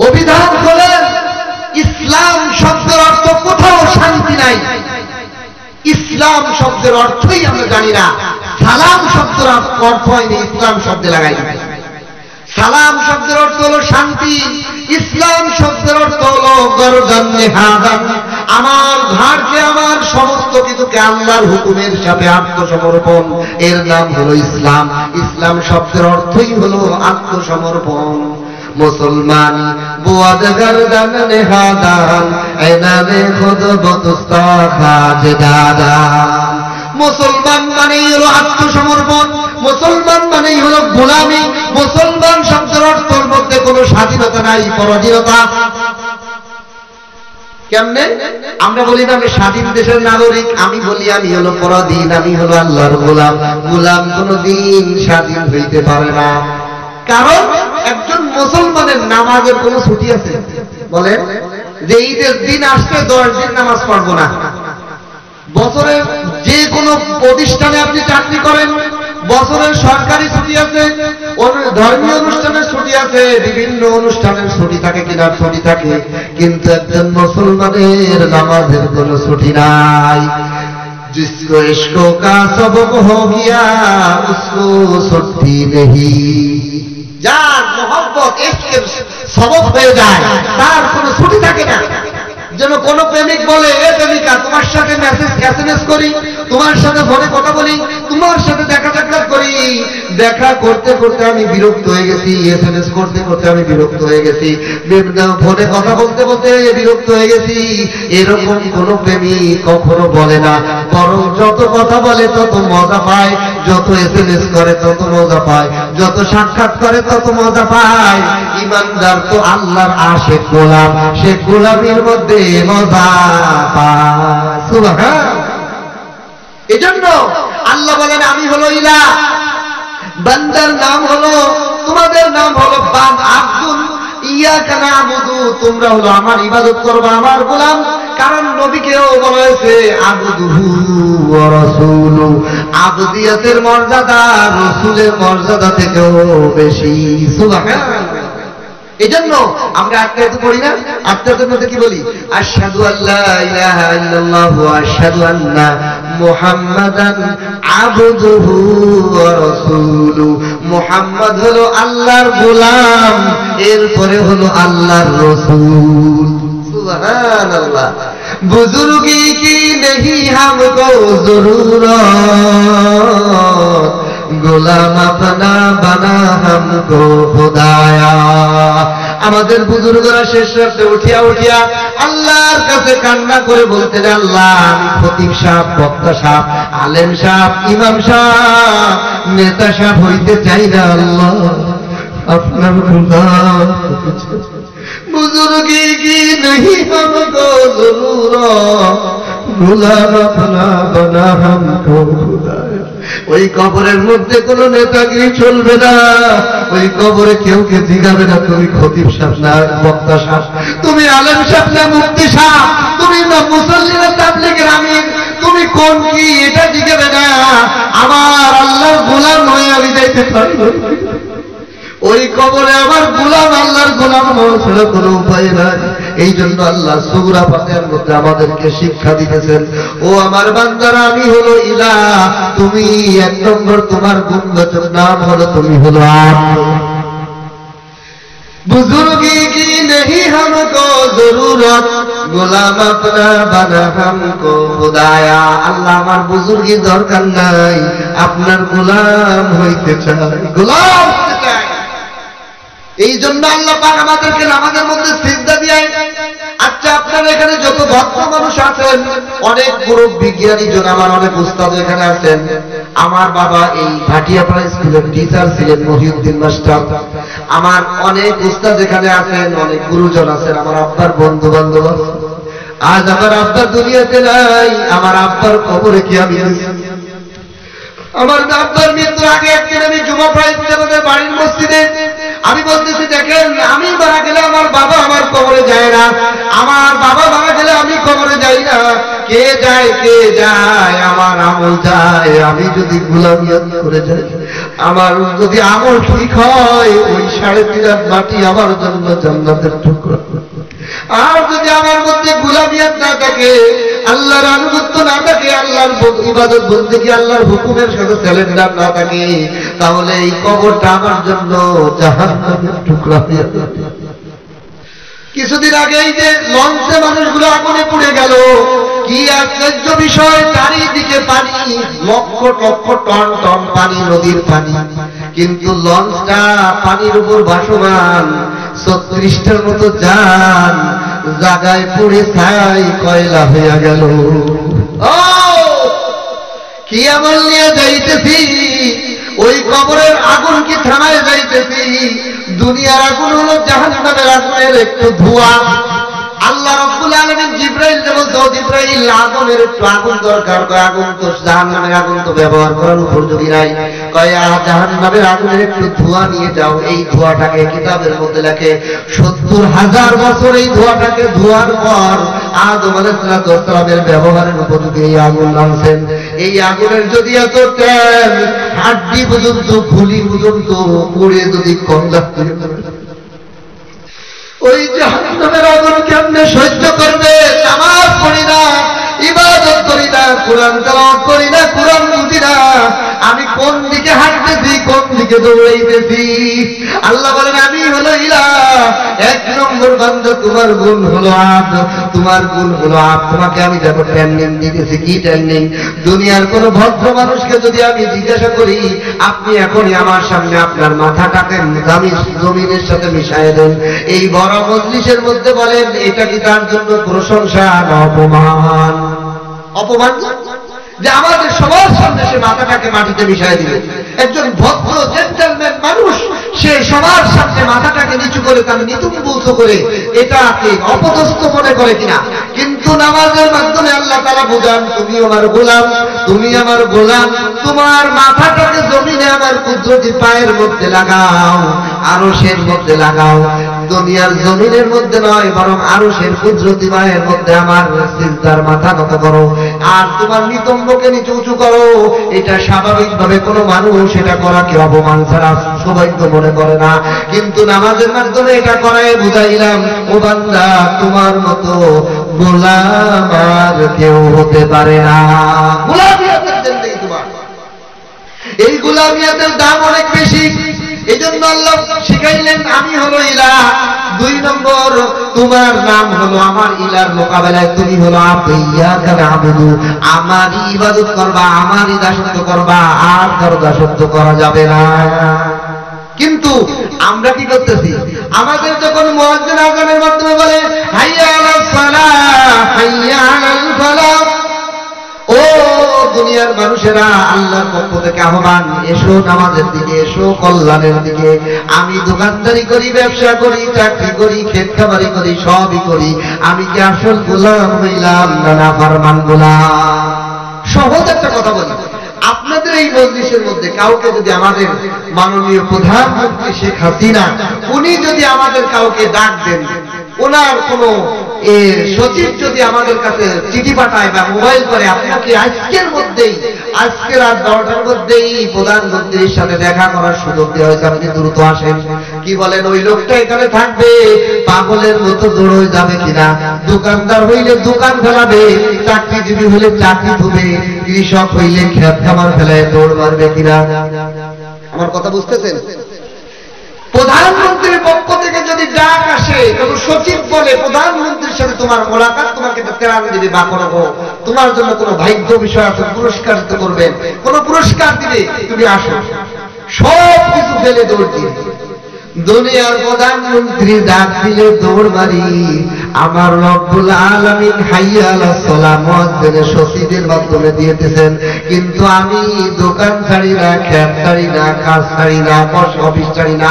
অভিধান খোলেন, ইসলাম শব্দের অর্থ কোথাও শান্তি নাই। ইসলাম শব্দের অর্থই আমরা জানি না। সালাম শব্দের অর্থ হয়নি, ইসলাম শব্দে লাগাই। সালাম শব্দের অর্থ হলো শান্তি, ইসলাম শব্দের অর্থ হলো গরদান নেহাদান, আমার ঘাড়কে, আমার সমস্ত কিছুকে আল্লাহর হুকুমের সাথে আত্মসমর্পণ, এর নাম হলো ইসলাম। ইসলাম শব্দের অর্থই হলো আত্মসমর্পণ। মুসলমান বুয়াদ গরদান নেহাদান এনানে খুদ বতুস্তা খাজদাদান। মুসলমান মানেই হলো আত্মসমর্পণ, মুসলমান মানেই হলো গোলামি। মুসলমান শব্দের অর্থের মধ্যে কোনো স্বাধীনতা নাই, পরাধীনতা। কেমনে আমরা বলি না আমি স্বাধীন দেশের নাগরিক, আমি বলি আমি হলো পরাধীন, আমি হলো আল্লাহর গোলাম। গোলাম কোনদিন স্বাধীন হইতে পারে না। কারণ একজন মুসলমানের নামাজের কোন ছুটি আছে? বলেন যে ঈদের দিন আসছে 10 দিন নামাজ পড়বো না। বছরের যে কোনো প্রতিষ্ঠানে আপনি চাকরি করেন, বছরের সরকারি ছুটি আছে, ধর্মীয় অনুষ্ঠানের ছুটি আছে, বিভিন্ন অনুষ্ঠানের ছুটি থাকে, কিনা ছুটি থাকে, কিন্তু একজন মুসলমানের নামাজের কোনো ছুটি নাই। जिसको इश्को का सबक हो गया उसको छुट्टी नहीं। যার মোহব্বত ইশকের সবক হয়ে যায় তার কোনো ছুটি থাকে না। যেন কোন প্রেমিক বলে, এ প্রেমিকা তোমার সাথে মেসেজ এসএমএস করি, তোমার সাথে ফোনে কথা বলি, তোমার সাথে দেখা সাক্ষাৎ করি, দেখা করতে করতে আমি বিরক্ত হয়ে গেছি, এসএমএস করতে করতে আমি বিরক্ত হয়ে গেছি, ফোনে কথা বলতে বলতে বিরক্ত হয়ে গেছি। এরকম কোন প্রেমিক কখনো বলে না, বরং যত কথা বলে তত মজা পায়, যত এসএমএস করে তত মজা পায়, যত সাক্ষাৎ করে তত মজা পায়। ইমানদার তো আল্লাহর আশিক গোলাম, সে গোলামের মধ্যে মজা পায়। সুবহান। এজন্য আল্লাহ বলেন আমি হলো ইলাহ, বান্দার নাম হলো, তোমাদের নাম হলো আব্দুল, ইয়াকা নাবুদু, তোমরা হলো আমার ইবাদত করবে, আমার গোলাম। কারণ নবীকেও বলা হয়েছে আবদুহু ওয়া রাসূলু, আবদিয়াতের মর্যাদা রাসূলের মর্যাদা থেকেও বেশি। সুবহানাল্লাহ। এজন্য আমরা আত্মায়াত পড়ি না, আত্মায়াতের মধ্যে কি বলি? আশহাদু আল্লা ইলাহা ইল্লাল্লাহ ওয়া আশহাদু আন্না মুহাম্মাদান আবদুহু ওয়া রাসূলু। মুহাম্মদ হলো আল্লাহর গোলাম, এরপরে হলো আল্লাহর রাসূল। সুবহানাল্লাহ। বুজুর্গি কি নেহি হামকো জরুরত, গোলাম আপনা বানা হামকো খুদায়া। আমাদের বুজুর্গরা শেষ রাতে উঠিয়া উঠিয়া আল্লাহর কাছে কান্না করে বলতেন, আল্লাহ আমি খতিব সাহেব, বক্তা সাহেব, আলেম সাহেব, ইমাম সাহেব, নেতা সাহেব হইতে চাই না, আল্লাহ আপনার গোলাম। বুজুর্গি কি নেহি হামকো জরুরত, গোলাম আপনা বানা হামকো খুদায়া। ওই কবরের মধ্যে কোন নেতাগিরি চলবে না, ওই কবরে কেউ কে জিগাবে না তুমি খতিব সাহেব না বক্তা সাহেব, তুমি আলেম সাহেব না মুফতি সাহেব, তুমি না মুসল্লি না তাবলীগের আমির, তুমি কোন কি, এটা জিগাবে না। আমার আল্লাহর গোলাম হয়ে আমি যাইতে পারি, ওই কবরে আমার গোলাম, আল্লাহর গোলাম হওয়া ছাড়া কোনো উপায় নাই। এই জন্য আল্লাহ সূরা ফাতিহার মধ্যে আমাদেরকে শিক্ষা দিতেছেন, ও আমার বান্দারা আমি হলো ইলাহ, তুমি এক নম্বর তোমার গুণবাচক নাম হলো তুমি হলো আল্লাহ। বুজুর্গি কি নেহি হামকো জরুরত, গোলাম আপনা বানা হামকো খুদায়া। আল্লাহ আমার বুজুর্গি দরকার নাই, আপনার গোলাম হইতে চাই, গোলাম হইতে চাই। এই জন্য আল্লাহ পাক আমাদেরকে নামাজের মধ্যে সিজদা দিয়ায়। আচ্ছা আপনারা এখানে যত ভক্ত মানুষ আছেন, অনেক বড় বিজ্ঞানী জন, আমার অনেক উস্তাদ এখানে আছেন। আমার বাবা এই ভাটিয়াপাড়া স্কুলের টিচার ছিলেন, মহিউদ্দিন মাস্টার। আমার অনেক উস্তাদ এখানে আছেন, অনেক গুরুজন আছেন, আমার আব্বার বন্ধু বান্ধব আছে। আজ আমার আব্বা দুনিয়াতে নাই, আমার আব্বার কবরে কি আমি আমার আব্বার মৃত্যুর আগে একদিন আমি জুমা পড়াইতে আমাদের বাড়ির মসজিদে, আমি বলতেছি যায় না, আমার বাবা মারা গেলে আমি কবরে যাই না, কে যায়, আমার আমল যায়। আমি যদি গোলামিয়ত করে যাই, আমার যদি আমল ঠিক হয়, ওই 3.5 হাত মাটি আমার জন্য জান্নাতের টুকরা। আর যদি আমার মধ্যে গোলামিয়ত না থাকে, আল্লাহর আনুগত্য না থাকে, আল্লাহর ইবাদত বলতে কি আল্লাহর হুকুমের সাথে স্যালেন্ডার না থাকে, তাহলে এই কবরটা আমার জন্য জাহান্নামের টুকরা হয়ে যাবে। কিছুদিন আগেই যে লঞ্চে মানুষগুলো আগুনে পুড়ে গেল, কি আশ্চর্য বিষয়, চারিদিকে পানি, লক্ষ লক্ষ টন টন পানি, নদীর পানি, কিন্তু লঞ্চটা পানির উপর ভাসমান, 36টার মতো যান জায়গায় পুড়ে ছাই কয়লা হয়ে গেল। ও কি আমল নিয়ে যাইতেছি, ওই কবরের আগুন কি থামায় যাইতেছি? দুনিয়ার আগুন হলো জাহান্নামের আগুনের একটু ধোঁয়া। আল্লাহ রাব্বুল আলামিন জিবরাইলকে বলতো, জিবরাইল আগুনের একটু আগুন দরকার, কয় আগুন তো জাহান্নামের আগুন তো ব্যবহার করার উপযোগী নাই, কয় জাহান্নামের আগুনের একটু ধোঁয়া নিয়ে যাও। এই ধোঁয়াটাকে কিতাবের মধ্যে লেখে 70,000 বছর এই ধোঁয়াটাকে ধোয়ার পর আদম আলাইহিস সালামের ব্যবহারের উপযোগী এই আগুন নামছেন। এই আগুনের যদি এত তেল, হাড্ডি পর্যন্ত, খুলি পর্যন্ত পুড়ে যদি কয়লা, ওই জাহান্নামের আগুন কেমনে সহ্য করবে? নামাজ পড়ি না, ইবাদত করি না, কোরআন তেলাওয়াত করি না, কোরআন বুঝি না, আমি কোন দিকে হাঁটতেছি, কোন দিকে দৌড়াইতেছি? আল্লাহ বলেন, আমি হলো ইলাহ, 1 নম্বর বান্দা, তোমার গুণ হলো আদ, তোমার গুণ হলো আদ। তোমাকে আমি দেখো ট্রেনিং দিতেছি। কি ট্রেনিং? দুনিয়ার কোন ভদ্র মানুষকে যদি আমি জিজ্ঞাসা করি, আপনি এখনই আমার সামনে আপনার মাথাটাকে জমিনের সাথে মিশাই দেন, এই বড় মজলিসের মধ্যে বলেন এটা কি তার জন্য প্রশংসা না অপমান? অপমান যে আমাদের সবার সামনে সে মাথাটাকে মাটিতে মিশাই দিবে। একজন ভদ্র জেন্টলম্যান মানুষ, সে সবার সামনে মাথাটাকে নিচু করে তার নিতুম্বুত করে এটাকে অপদস্থ মনে করে কিনা? কিন্তু নামাজের মাধ্যমে আল্লাহ তাআলা বুঝান, তুমি আমার গোলাম, তুমি আমার গোলাম, তোমার মাথাটাকে জমিনে আমার কুদরতি পায়ের মধ্যে লাগাও, আরশের মধ্যে লাগাও। দুনিয়ার জমিনের মধ্যে নয়, বরং আরশের কুদরতি পায়ের মধ্যে আমার সিজদার মাথা নত করো, আর তোমার নিতম্বকে নিচু উঁচু করো। এটা স্বাভাবিকভাবে কোনো মানুষ এটা করাকে অপমান ছাড়া সৌভাগ্য মনে করে না, কিন্তু নামাজের মাধ্যমে এটা করায় বুঝাইলাম, ও বান্দা, তোমার মতো গোলাম আর কেউ হতে পারে না। গোলামিয়াতের জিন্দেগি তোমার, এই গোলামিয়াতের দাম অনেক বেশি। এই জন্য আল্লাহ শিখাইলেন, আমি হলো ইলাহ। 2 নম্বর, তোমার নাম হলো আমার ইলার মোকাবেলায় তুমি হলো ইয়্যাকা না'বুদু, আমারই ইবাদত করবা, আমারই দাসত্ব করবা, আর কারো দাসত্ব করা যাবে না। কিন্তু আমরা কি করতেছি? আমাদের যখন মুয়াজ্জিন আযানের মাধ্যমে বলে হাইয়া আলাস সালাহ, হাইয়া আলাল ফালাহ, ও দুনিয়ার মানুষেরা, আল্লাহর পক্ষ থেকে আহ্বান, এসো নামাজের দিকে, এসো কল্যাণের দিকে। আমি দোকানদারি করি, ব্যবসা করি, চাকরি করি, ক্ষেত খামারি করি, সবই করি, আমি কি আসল গোলাম হইলাম না নাফরমান গোলাম? সহজ একটা কথা বলি, আপনাদের এই মজলিসের মধ্যে কাউকে যদি আমাদের মাননীয় প্রধানমন্ত্রী শেখ হাসিনা, উনি যদি আমাদের কাউকে ডাক দেন, ওনার কোন সচিব যদি আমাদের কাছে চিঠি পাঠায় বা মোবাইল করে, আপনাকে আজকের মধ্যেই, আজকে রাত 12টার মধ্যেই প্রধানমন্ত্রীর সাথে দেখা করার সুযোগ দেওয়া হয়েছে, আপনি দ্রুত আসেন, কি বলেন? ওই লোকটা এখানে থাকবে, পাগলের মতো দৌড়ে যাবে কিনা? দোকানদার হইলে দোকান ফেলাবে, চাকরিজীবী হলে চাকরি ধুবে, কৃষক হইলে ক্ষেত খামার ফেলায় দৌড় মারবে কিনা? আমার কথা বুঝতেছেন? প্রধানমন্ত্রীর পক্ষ থেকে যদি ডাক আসে, কোনো সচিব বলে প্রধানমন্ত্রীর সাথে তোমার মোলাকাত, তোমাকে তেরান দিবে বা কোনো তোমার জন্য কোনো ভাগ্য বিষয় আছে, পুরস্কার দিতে করবেন, কোনো পুরস্কার দিবে, তুমি আসো, সব কিছু ফেলে দৌড় দিয়ে দুনিয়ার প্রধানমন্ত্রী ডাক দিলে দৌড় মারি। আমার রব্বুল আলামিন হাইয়া আলাস সালাহ মুয়াজ্জিনের সচিবের মাধ্যমে দিয়েছেন, কিন্তু আমি দোকান ছাড়ি না, খেত ছাড়ি না, কাজ ছাড়ি না, অফিস ছাড়ি না।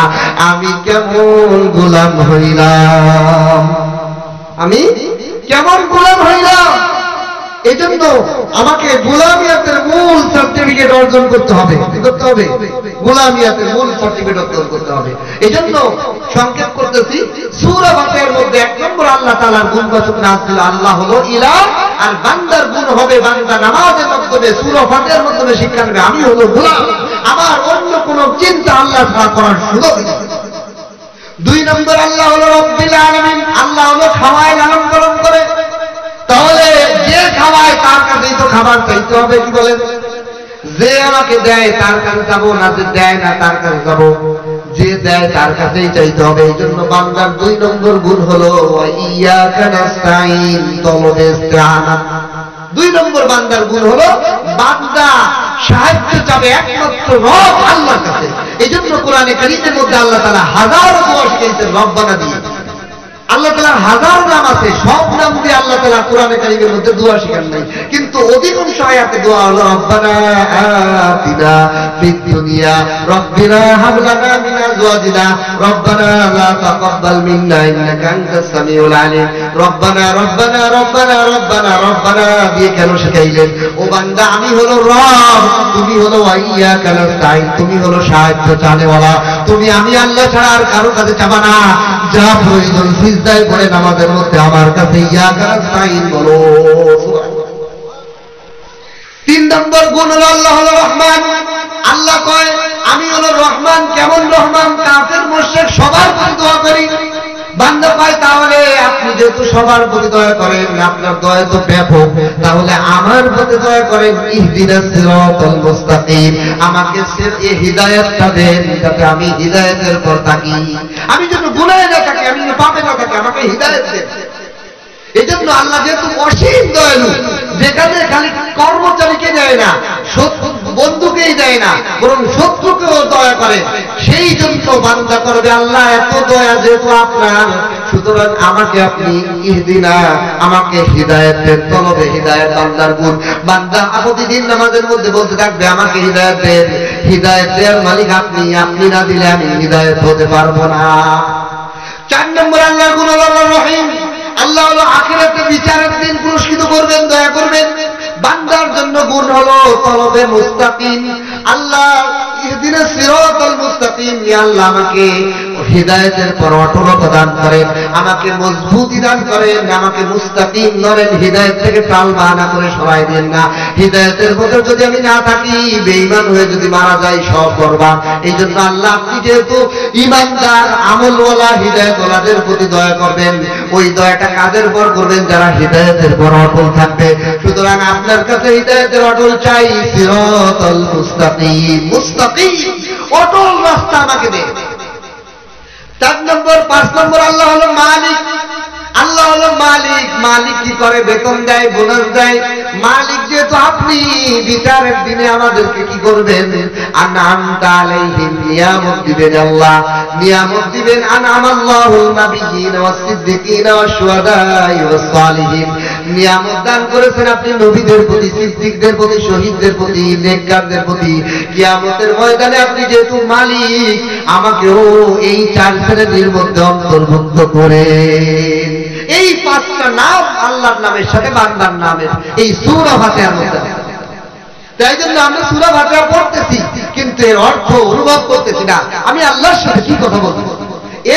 আমি কেমন গোলাম হইলাম, আমি কেমন গোলাম হইলাম? এজন্য আমাকে গোলামিয়াতের মূল সার্টিফিকেট অর্জন করতে হবে। কি করতে হবে? গোলামিয়াতের মূল সার্টিফিকেট অর্জন করতে হবে। এজন্য সংক্ষেপ করতেছি, সূরা ফাতিহার মধ্যে 1 নম্বর আল্লাহ তাআলার গুণবাচক নাম ছিল আল্লাহ হলো ইলাহ, আর বান্দার গুণ হবে বান্দা নামাজের মাধ্যমে সূরা ফাতিহার মাধ্যমে শিক্ষা নেবে আমি হলো গোলাম, আমার অন্য কোনো চিন্তা আল্লাহ ছাড়া করার সুযোগ নেই। 2 নম্বর আল্লাহ হলো রব্বিল আলামিন, আল্লাহ হলো খাওয়ায় লালন পালন করে। তাহলে যে খাওয়ায় তার কাছেই তো খাবার চাইতে হবে। কি বলেন? যে আমাকে দেয় তার কাছে যাবো না, যে দেয় না তার কাছে যাবো, যে দেয় তার কাছেই চাইতে হবে। এই জন্য বান্দার 2 নম্বর গুণ হলো ইয়াকা নাস্তাইন, তলবে ইস্তিআনা। 2 নম্বর বান্দার গুণ হলো বান্দা সাহায্য চাবে একমাত্র রব আল্লাহর কাছে। এই জন্য কোরআনে কারীমের মধ্যে আল্লাহ তাআলা হাজারো দোয়া শিখিয়েছেন রব্বানা দিয়ে। আল্লাহ তাআলার হাজার নাম আছে, সব নাম দিয়ে আল্লাহ তাআলা কোরআনে কারীমের মধ্যে দোয়া শিখান নাই, কিন্তু অধিকাংশ আয়াতে দোয়া হলো রব্বানা আতিনা ফিদ দুনিয়া রব্বিনা হাব লানা মিন আজওয়াজিনা রব্বানা লা তাকাব্বাল মিন্না ইন্নাকা আনতাস সামিউল আলিম। রব্বানা রব্বানা রব্বানা রব্বানা রব্বানা দিয়ে কেন শিখাইলেন? ও বান্দা, আমি হলো রব, তুমি হলো ইয়াকা নাস্তাইন, তুমি হলো সাহায্য চানেওয়ালা, তুমি আমি আল্লাহ ছাড়া আর কারো কাছে চাবা না। যা প্রয়োজন সিজদায় পড়ে নামাজের মধ্যে আমার কাছে ইয়াকা নাস্তাইন বলো। 3 নম্বর গুণ হলো আল্লাহ হলো রহমান। আল্লাহ কয় আমি হলো রহমান। কেমন রহমান? কাফের মুশরিক সবার প্রতি দোয়া করি। বান্দা পায় তাহলে আপনি যেহেতু সবার প্রতি দয়া করেন, আপনার দয়া তো ব্যাপক, তাহলে আমার প্রতি দয়া করেন। ইহদিনাস সিরাতাল মুস্তাকিম, আমাকে এই হিদায়াতটা দেন যাতে আমি হিদায়াতের পর থাকি, আমি যেন গুনাহে না থাকি, আমি যেন পাপে না থাকি, আমাকে হিদায়াত দেন। এই জন্য আল্লাহ যেহেতু অসীম দয়ালু, যেখানে খালি কর্মচারীকে দেয় না, বন্ধুকেই দেয় না, বরং শত্রুকেও দয়া করে, সেই জন্য বান্দা করবে আল্লাহ এত দয়া যেহেতু আপনার, সুতরাং আমাকে আপনি ইহদিনা, আমাকে হিদায়াত দেন। তলবে হিদায়াত বান্দার গুণ। বান্দা প্রতিদিন নামাজের মধ্যে বলতে থাকবে আমাকে হিদায়াত দেন। হিদায়াত দেওয়ার মালিক আপনি, আপনি না দিলে আমি হিদায়াত হতে পারবো না। 4 নম্বর আল্লাহর গুণ হলো আল্লাহ রহিম। আল্লাহ হলো আখিরাতে বিচারের দিন পুরস্কৃত করবেন, দয়া করবেন। বান্দার জন্য গুণ হলো তলবে মুস্তাকিম। আল্লাহ ইহদিনাস সিরাতাল মুস্তাকিম, ইয়া আল্লাহ আমাকে হিদায়াতের পর অটলতা দান করেন, আমাকে মজবুতি দান করেন, আমাকে মুস্তাকিম করেন, হিদায়াত থেকে টাল বাহানা করে সরাই দেন না। হিদায়াতের পথে যদি আমি না থাকি, বেঈমান হয়ে যদি মারা যাই, সব বরবাদ। এই জন্য আল্লাহ আপনি যেহেতু ঈমানদার আমলওয়ালা হিদায়াতওয়ালাদের প্রতি দয়া করবেন, ওই দয়াটা কাদের পর করবেন? যারা হিদায়াতের পর অটল থাকবে। সুতরাং আপনার কাছে হিদায়াতের অটল চাই, সিরাতাল মুস্তাকিম, মুস্তাকিম অটল রাস্তা আমাকে দেন। 4 নম্বর 5 নম্বর আল্লাহ হলো মালিক। আল্লাহ হলো মালিক। মালিক কি করে? বেতন দেয়, বোনাস দেয়। মালিক যেহেতু আপনি, বিচারের দিনে আমাদেরকে কি করবেন? আনআমতা আলাইহিম, নিয়ামত দিবেন আল্লাহ, নিয়ামত দিবেন। আনআমাল্লাহুল নাবিয়্যিনা ওয়াস সিদ্দিকিনা ওয়াশ শুহাদাই ওয়াস সালিহিন, নিয়ামত দান করেছেন আপনি নবীদের প্রতি, সিদ্দিকদের প্রতি, শহীদদের প্রতি, নেককারদের প্রতি। কিয়ামতের ময়দানে আপনি যেহেতু মালিক, আমাকেও এই 4 শ্রেণীর মধ্যে অন্তর্ভুক্ত করেন। এই 5টা নাম আল্লাহর নামের সাথে বান্দার নামের এই সূরা ফাতিহার মধ্যে। তাই জন্য আমরা সূরা ফাতিহা পড়তেছি, কিন্তু এর অর্থ অনুভব করতেছি না, আমি আল্লাহর সাথে কি কথা বলবো।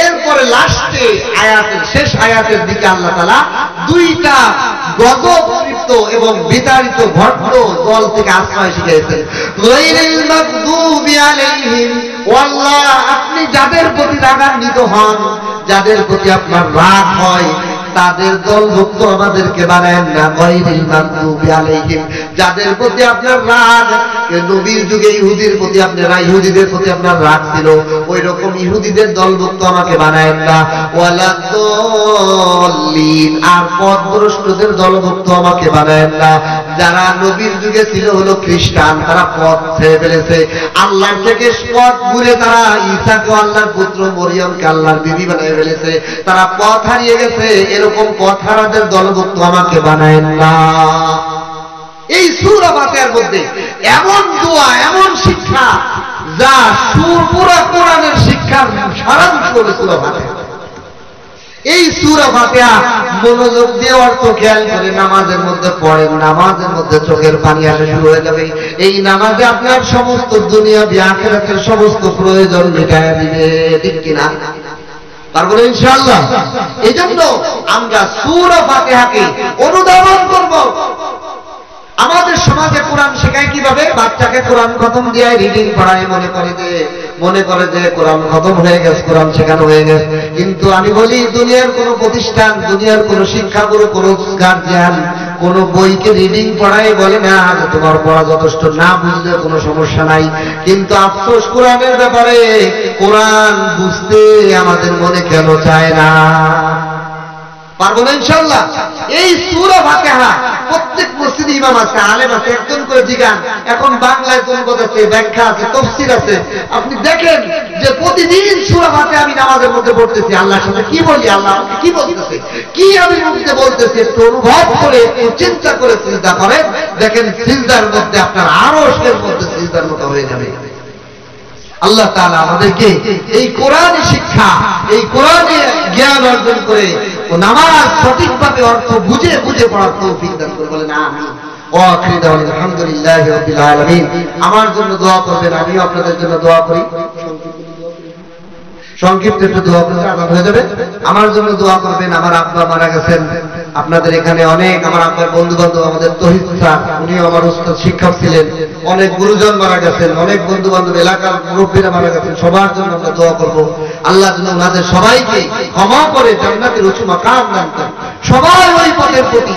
এরপরে লাস্টে আয়াতের শেষ আয়াতের দিকে আল্লাহ তাআলা 2টা গজবযুক্ত এবং বিতাড়িত ভণ্ড দল থেকে আশ্রয় শিখিয়েছেন। গায়রিল মাগদুবি আলাইহিম, আল্লাহ আপনি যাদের প্রতি রাগান্বিত হন, যাদের প্রতি আপনার রাগ হয়, তাদের দলভুক্ত আমাদেরকে বানায়েন না। গায়রিল মাগদুবি আলাইহিম, যাদের প্রতি আপনার রাগ, নবীর যুগে ইহুদির প্রতি আপনারা, ইহুদিদের প্রতি আপনার রাগ ছিল, ওই রকম ইহুদিদের দলভুক্ত আমাকে বানায়েন না। ওয়ালাদ-দাল্লিন, আর পথভ্রষ্টদের দলভুক্ত আমাকে বানায়েন না। যারা নবীর যুগে ছিল হলো খ্রিস্টান, তারা পথ ছেড়ে ফেলেছে, আল্লাহ থেকে পথ ঘুরে তারা ঈসাকে আল্লাহর পুত্র, মরিয়মকে আল্লাহর বিবি বানিয়ে ফেলেছে, তারা পথ হারিয়ে গেছে। এরকম পথ হারাদের দলভুক্ত আমাকে বানায়েন না। এই সূরা ফাতিহার মধ্যে এমন দোয়া, এমন শিক্ষা, যা পুরা কোরআনের শিক্ষার সারাংশ হলো সূরা ফাতিহা। এই সূরা ফাতিহা মনোযোগ দিয়ে অর্থ খেয়াল করে নামাজের মধ্যে পড়েন, নামাজের মধ্যে চোখের পানি আসা শুরু হয়ে যাবে। এই নামাজে আপনার সমস্ত দুনিয়াবি আখিরাতের সমস্ত প্রয়োজন মিটায় দিবে, ঠিক কিনা? পারবো না ইনশাআল্লাহ। এই জন্য আমরা সূরা ফাতিহাকে অনুধাবন করব। আমাদের সমাজে কোরআন শেখায় কিভাবে? বাচ্চাকে কোরআন খতম দিয়ে রিডিং পড়ায়, মনে করে যে কোরআন খতম হয়ে গেছে, কোরআন শেখানো হয়ে গেছে। কিন্তু আমি বলি, দুনিয়ার কোন প্রতিষ্ঠান, দুনিয়ার কোন শিক্ষাগুরু, কোন গার্জিয়ান কোন বইকে রিডিং পড়ায় বলে না যে তোমার পড়া যথেষ্ট, না বুঝলে কোনো সমস্যা নাই। কিন্তু আফসোস কোরআনের ব্যাপারে, কোরআন বুঝতে আমাদের মনে কেন চায় না? পারবো না ইনশাআল্লাহ। এই সূরা ফাতিহা প্রত্যেক মসজিদে ইমাম আছে, আলেম আছে, একজন করে জিগান। এখন বাংলায় অনুবাদ আছে, ব্যাখ্যা আছে, তাফসীর আছে। আপনি দেখেন যে প্রতিদিন সূরা ফাতিহা আমি নামাজের মধ্যে পড়তেছি, আল্লাহর সাথে কি বলি, আল্লাহ আমাকে কি বলতেছে, কি আমি মুখে বলতেছি, একটু অনুভব করে, একটু চিন্তা করে সিজদা করেন, দেখেন সিজদার মধ্যে আপনার আরশের মধ্যে সিজদার মতো হয়ে যাবে। আল্লাহ তাআলা আমাদেরকে এই কোরআনী শিক্ষা, এই কোরআনে জ্ঞান অর্জন করে ও নামাজ সঠিকভাবে অর্থ বুঝে পড়ার তৌফিক দান করে, বলেন আমিন। ওয়া আখিরু দাওয়ানা আলহামদুলিল্লাহি রাব্বিল আলামিন। আমার জন্য দোয়া করবেন, আমিও আপনাদের জন্য দোয়া করি। সংক্ষিপ্ত একটু দোয়া করলে আজান হয়ে যাবে। আমার জন্য দোয়া করবেন। আমার আব্বা মারা গেছেন, আপনাদের এখানে অনেক আমার আব্বার বন্ধু বান্ধব, আমাদের তহিদ স্যার, উনিও আমার উস্তাদ শিক্ষক ছিলেন। অনেক গুরুজন মারা গেছেন, অনেক বন্ধু বান্ধব, এলাকার মুরব্বীরা মারা গেছেন। সবার জন্য আমরা দোয়া করবো। আল্লাহ যেন ওনাদের সবাইকে ক্ষমা করে জান্নাতের উঁচু মাকাম দান করেন। সবাই ওই পথের প্রতি,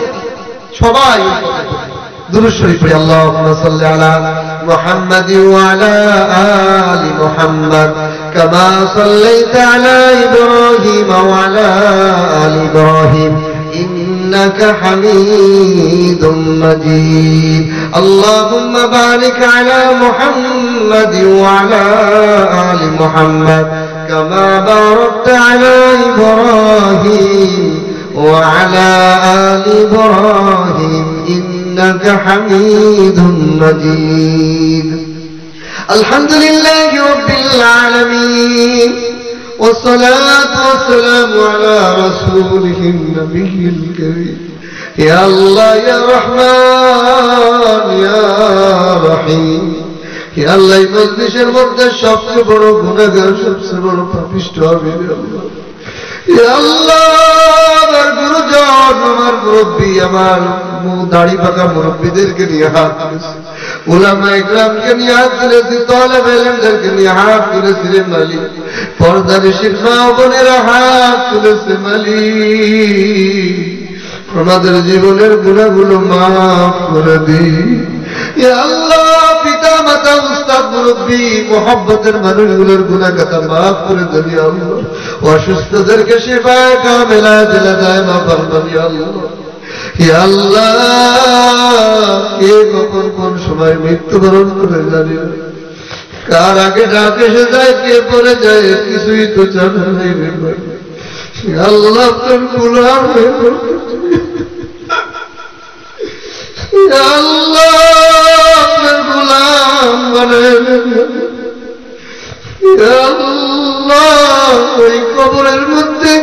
সবাই ওই পথের প্রতি। দুরূদ শরীফ পড়ি। আল্লাহুম্মা সাল্লি আলা মুহাম্মাদি ওয়া আলা আলি মুহাম্মাদ কামা সাল্লাইতা আলা ইব্রাহিম ওয়া আলা আলি ইব্রাহিম ইন্নাকা হামিদুম মাজিদ। আল্লাহুম্মা বারিক আলা মুহাম্মাদি ওয়া আলা আলি মুহাম্মাদ কামা বারাকতা আলা ইব্রাহিম ওয়া আলা আলি ইব্রাহিম إنك حميد مجيد. الحمد لله رب العالمين والصلاة والسلام على رسوله النبي الكريم. يا الله يا رحمن يا رحيم. يا الله মজলিসের মধ্যে সবচেয়ে বড় গুনাহগার, সবচেয়ে বড় পাপিষ্ঠ আমি আল্লাহ। ইয়া আল্লাহ, আমার গুরুজন, আমার মুরব্বী, আমার দাড়ি পাকা মুরব্বীদেরকে নিয়ে হাত তুলেছি, উলামা ইকরামকে নিয়ে হাত তুলেছি, তালেবে ইলমদেরকে নিয়ে হাত তুলেছি রে মালিক। পর্দানিশীন মা বোনেরা হাত তুলেছে মালিক। আমাদের জীবনের গুনাহগুলো মাফ করে দিই। ইয়া আল্লাহ, পিতা মাতা, উস্তাদ, মুরব্বী, মুহাব্বতের মানুষগুলোর গুনাহ কথা মাফ করে দেন ইয়া আল্লাহ। অসুস্থদেরকে শিফায়ে কামিলা দিলে দায়মা ফরমান ইয়া আল্লাহ। ইয়া আল্লাহ, কে কখন কোন সময় মৃত্যুবরণ করে জানি না, কার আগে ডাক এসে যায়, কে পরে যায়, কিছুই তো জানা নেই রে ভাই। ইয়া আল্লাহ, তোর গুনাহ হয়ে পড়তেছি। ইয়া আল্লাহ, আপনার গোলাম বানায় দেন। ইয়া আল্লাহ, ওই কবরের মধ্যে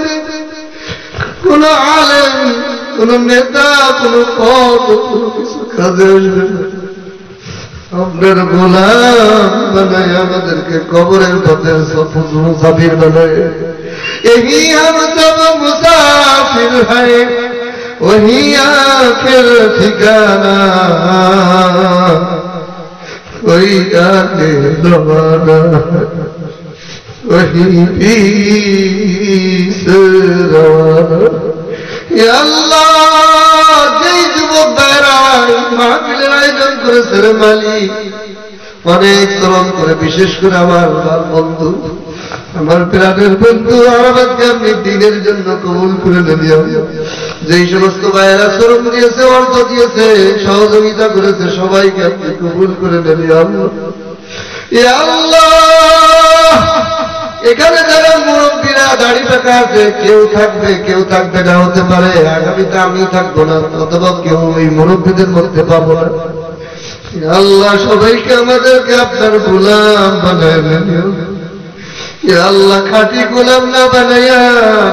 কোন আলেম, কোন নেতা, কোন পদ, কোন কিছু কাজে আসবে না। আপনার গোলাম বানায় আমাদেরকে কবরের পথে মুসাফির বানায়। यही हम सब मुसाफिर हैं, वही आखिर ठिकाना, कोई आगे रवाना, वही से रवाना। या अल्लाह, যেই যুবক ভাইরা মাহফিলের আয়োজন করেছে রে মালিক, অনেক শ্রম করে, বিশেষ করে আমার বন্ধু, আমার প্রাণের বন্ধু আরামতকে আপনি দিনের জন্য কবুল করে নেন। যেই সমস্ত ভাইয়েরা শ্রম দিয়েছে, অর্থ দিয়েছে, সহযোগিতা করেছে, সবাইকে আপনি কবুল করে নেন ইয়া আল্লাহ। এখানে যারা মুরব্বীরা দাড়ি পাকা আছে, কেউ থাকবে না, হতে পারে আগামীতে আমি থাকবো না, অথবা কেউ এই মুরব্বীদের মধ্যে পাবো না। আল্লাহ, সবাইকে আমাদেরকে আপনার গোলাম বানায় নেন। ইয়া আল্লাহ খাঁটি গোলাম না বানাইয়া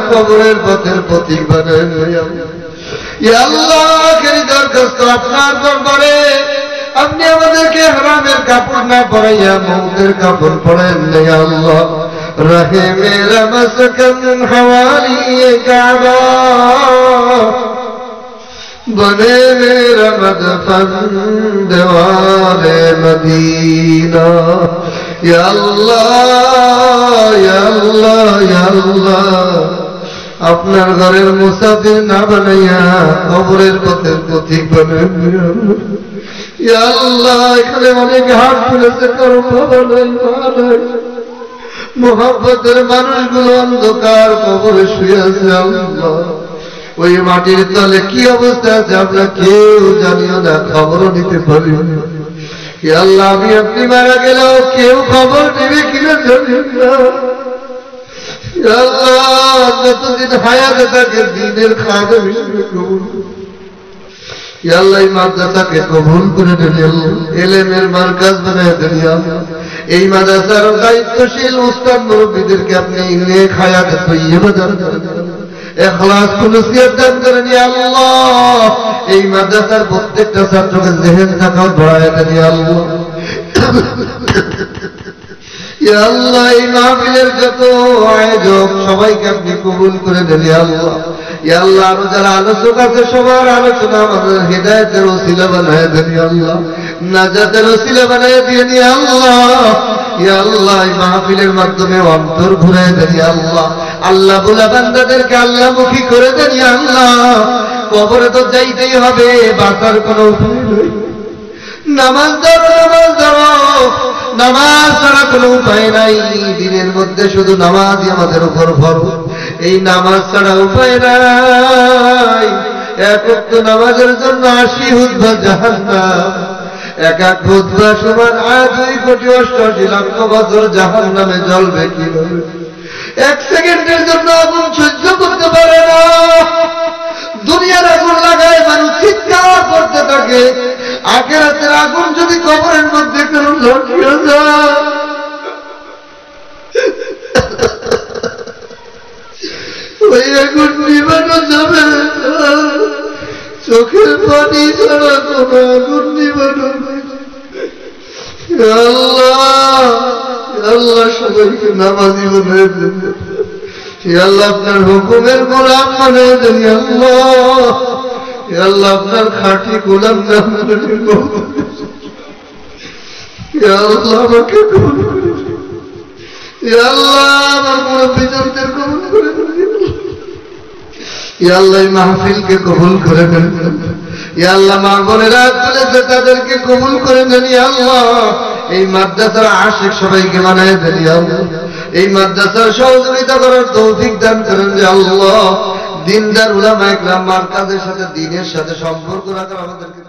কবরের পথের প্রতীক বানাইয়া ইয়া আল্লাহ আখেরি দরখাস্ত আপনার দরবারে আপনি আমাদেরকে হারামের কাপড় না পরাইয়া মৌতের কাপড় পরাইন না ইয়া আল্লাহ रहे मेरा मस्कन हवाली काबा बने मेरा मदफन दीवारे मदीना या अल्लाह या अल्लाह या अल्लाह আপনার ঘরের মুসাফির না বানাইয়া কবরের পথের পথিক বানান ইয়া আল্লাহ এখানে অনেক হাত তুলেছে কর্ম বানাই মোহাম্মতের মানুষগুলো অন্ধকার কবরে শুয়ে আছে আল্লাহ ওই মাটির তলে কি অবস্থা আছে আমরা কেউ জানিও না খবরও নিতে পারি ইয়া আল্লাহ আমি আপনি মারা গেলেও কেউ খবর নেবে কিনা জানি না ইয়া আল্লাহ যতদিন হায়াতে থাকে দিনের খাদেম হিসেবে কবুল ইয়া আল্লাহ এই মাদ্রাসাকে কবুল করে দেন ইলমের মারকাজ বানায় দেন ইয়া আল্লাহ এই মাদ্রাসার দায়িত্বশীল উস্তাদ মুরব্বিদেরকে আপনি নেক হায়াত তৈয়বা দান করেন ইখলাস খুলুসিয়ত দান করেন ইয়া আল্লাহ এই মাদ্রাসার প্রত্যেকটা ছাত্রকে জেহেন থাকা বাড়ায় দেন ইয়া আল্লাহ ইয়া আল্লাহ এই মাহফিলের যত আয়োজক সবাইকে আপনি কবুল করে দেন ইয়া আল্লাহ ইয়া আল্লাহ আরো যারা আলোচক আছে সবার আলোচনা আমাদের হিদায়াতের ওসিলা বানায় দেন ইয়া আল্লাহ নাজাতের ওসিলা বানায় দিয়েন ইয়া আল্লাহ ইয়া আল্লাহ এই মাহফিলের মাধ্যমে অন্তর ঘুরায় দেন ইয়া আল্লাহ আল্লাহ বলা বান্দাদেরকে আল্লাহমুখী করে দেন ইয়া আল্লাহ কবরে তো যাইতেই হবে বাঁচার কোনো উপায় নেই নামাজ ধরো নামাজ ছাড়া কোনো উপায় নাই দিনের মধ্যে শুধু নামাজই আমাদের উপর ফরজ এই নামাজ ছাড়া উপায় নাই এক ওয়াক্ত নামাজের জন্য 80 হুতবা জাহান্নাম এক এক হুতবা সমান 2,88,00,000 বছর জাহান্নামে জ্বলবে কিভাবে এক সেকেন্ডের জন্য আগুন সহ্য করতে পারে না দুনিয়ার আগুন লাগায় মানুষ চিৎকার করতে থাকে আখিরাতের আগুন যদি কবরের মধ্যে কেন লটকিয়ে যায় ওই আগুন নিবানো যাবে চোখের পানি ছাড়া কোনো আগুন নিবানো আল্লাহ আল্লাহ সবাইকে নামাজি বানায় দেন আল্লাহ আপনার হুকুমের গোলাম বানায় দেন আল্লাহ আল্লাহ আপনার খাঁটি গোলাম না আল্লাহ আমাকে কবুল করে আল্লাহ আমার মুরব্বিদের কবুল করে আল্লাহ এই মাহফিলকে কবুল করে নেন আল্লাহ মা বোনেরা চলেছে তাদেরকে কবুল করে নেন আল্লাহ এই মাদ্রাসার আশিক সবাইকে বানায় দেন আল্লাহ এই মাদ্রাসার সহযোগিতা করার তৌফিক দান করেন যে আল্লাহ দিনদার উলামা ইকরাম মার্কাজের সাথে দ্বীনের সাথে সম্পর্ক রাখার আমাদেরকে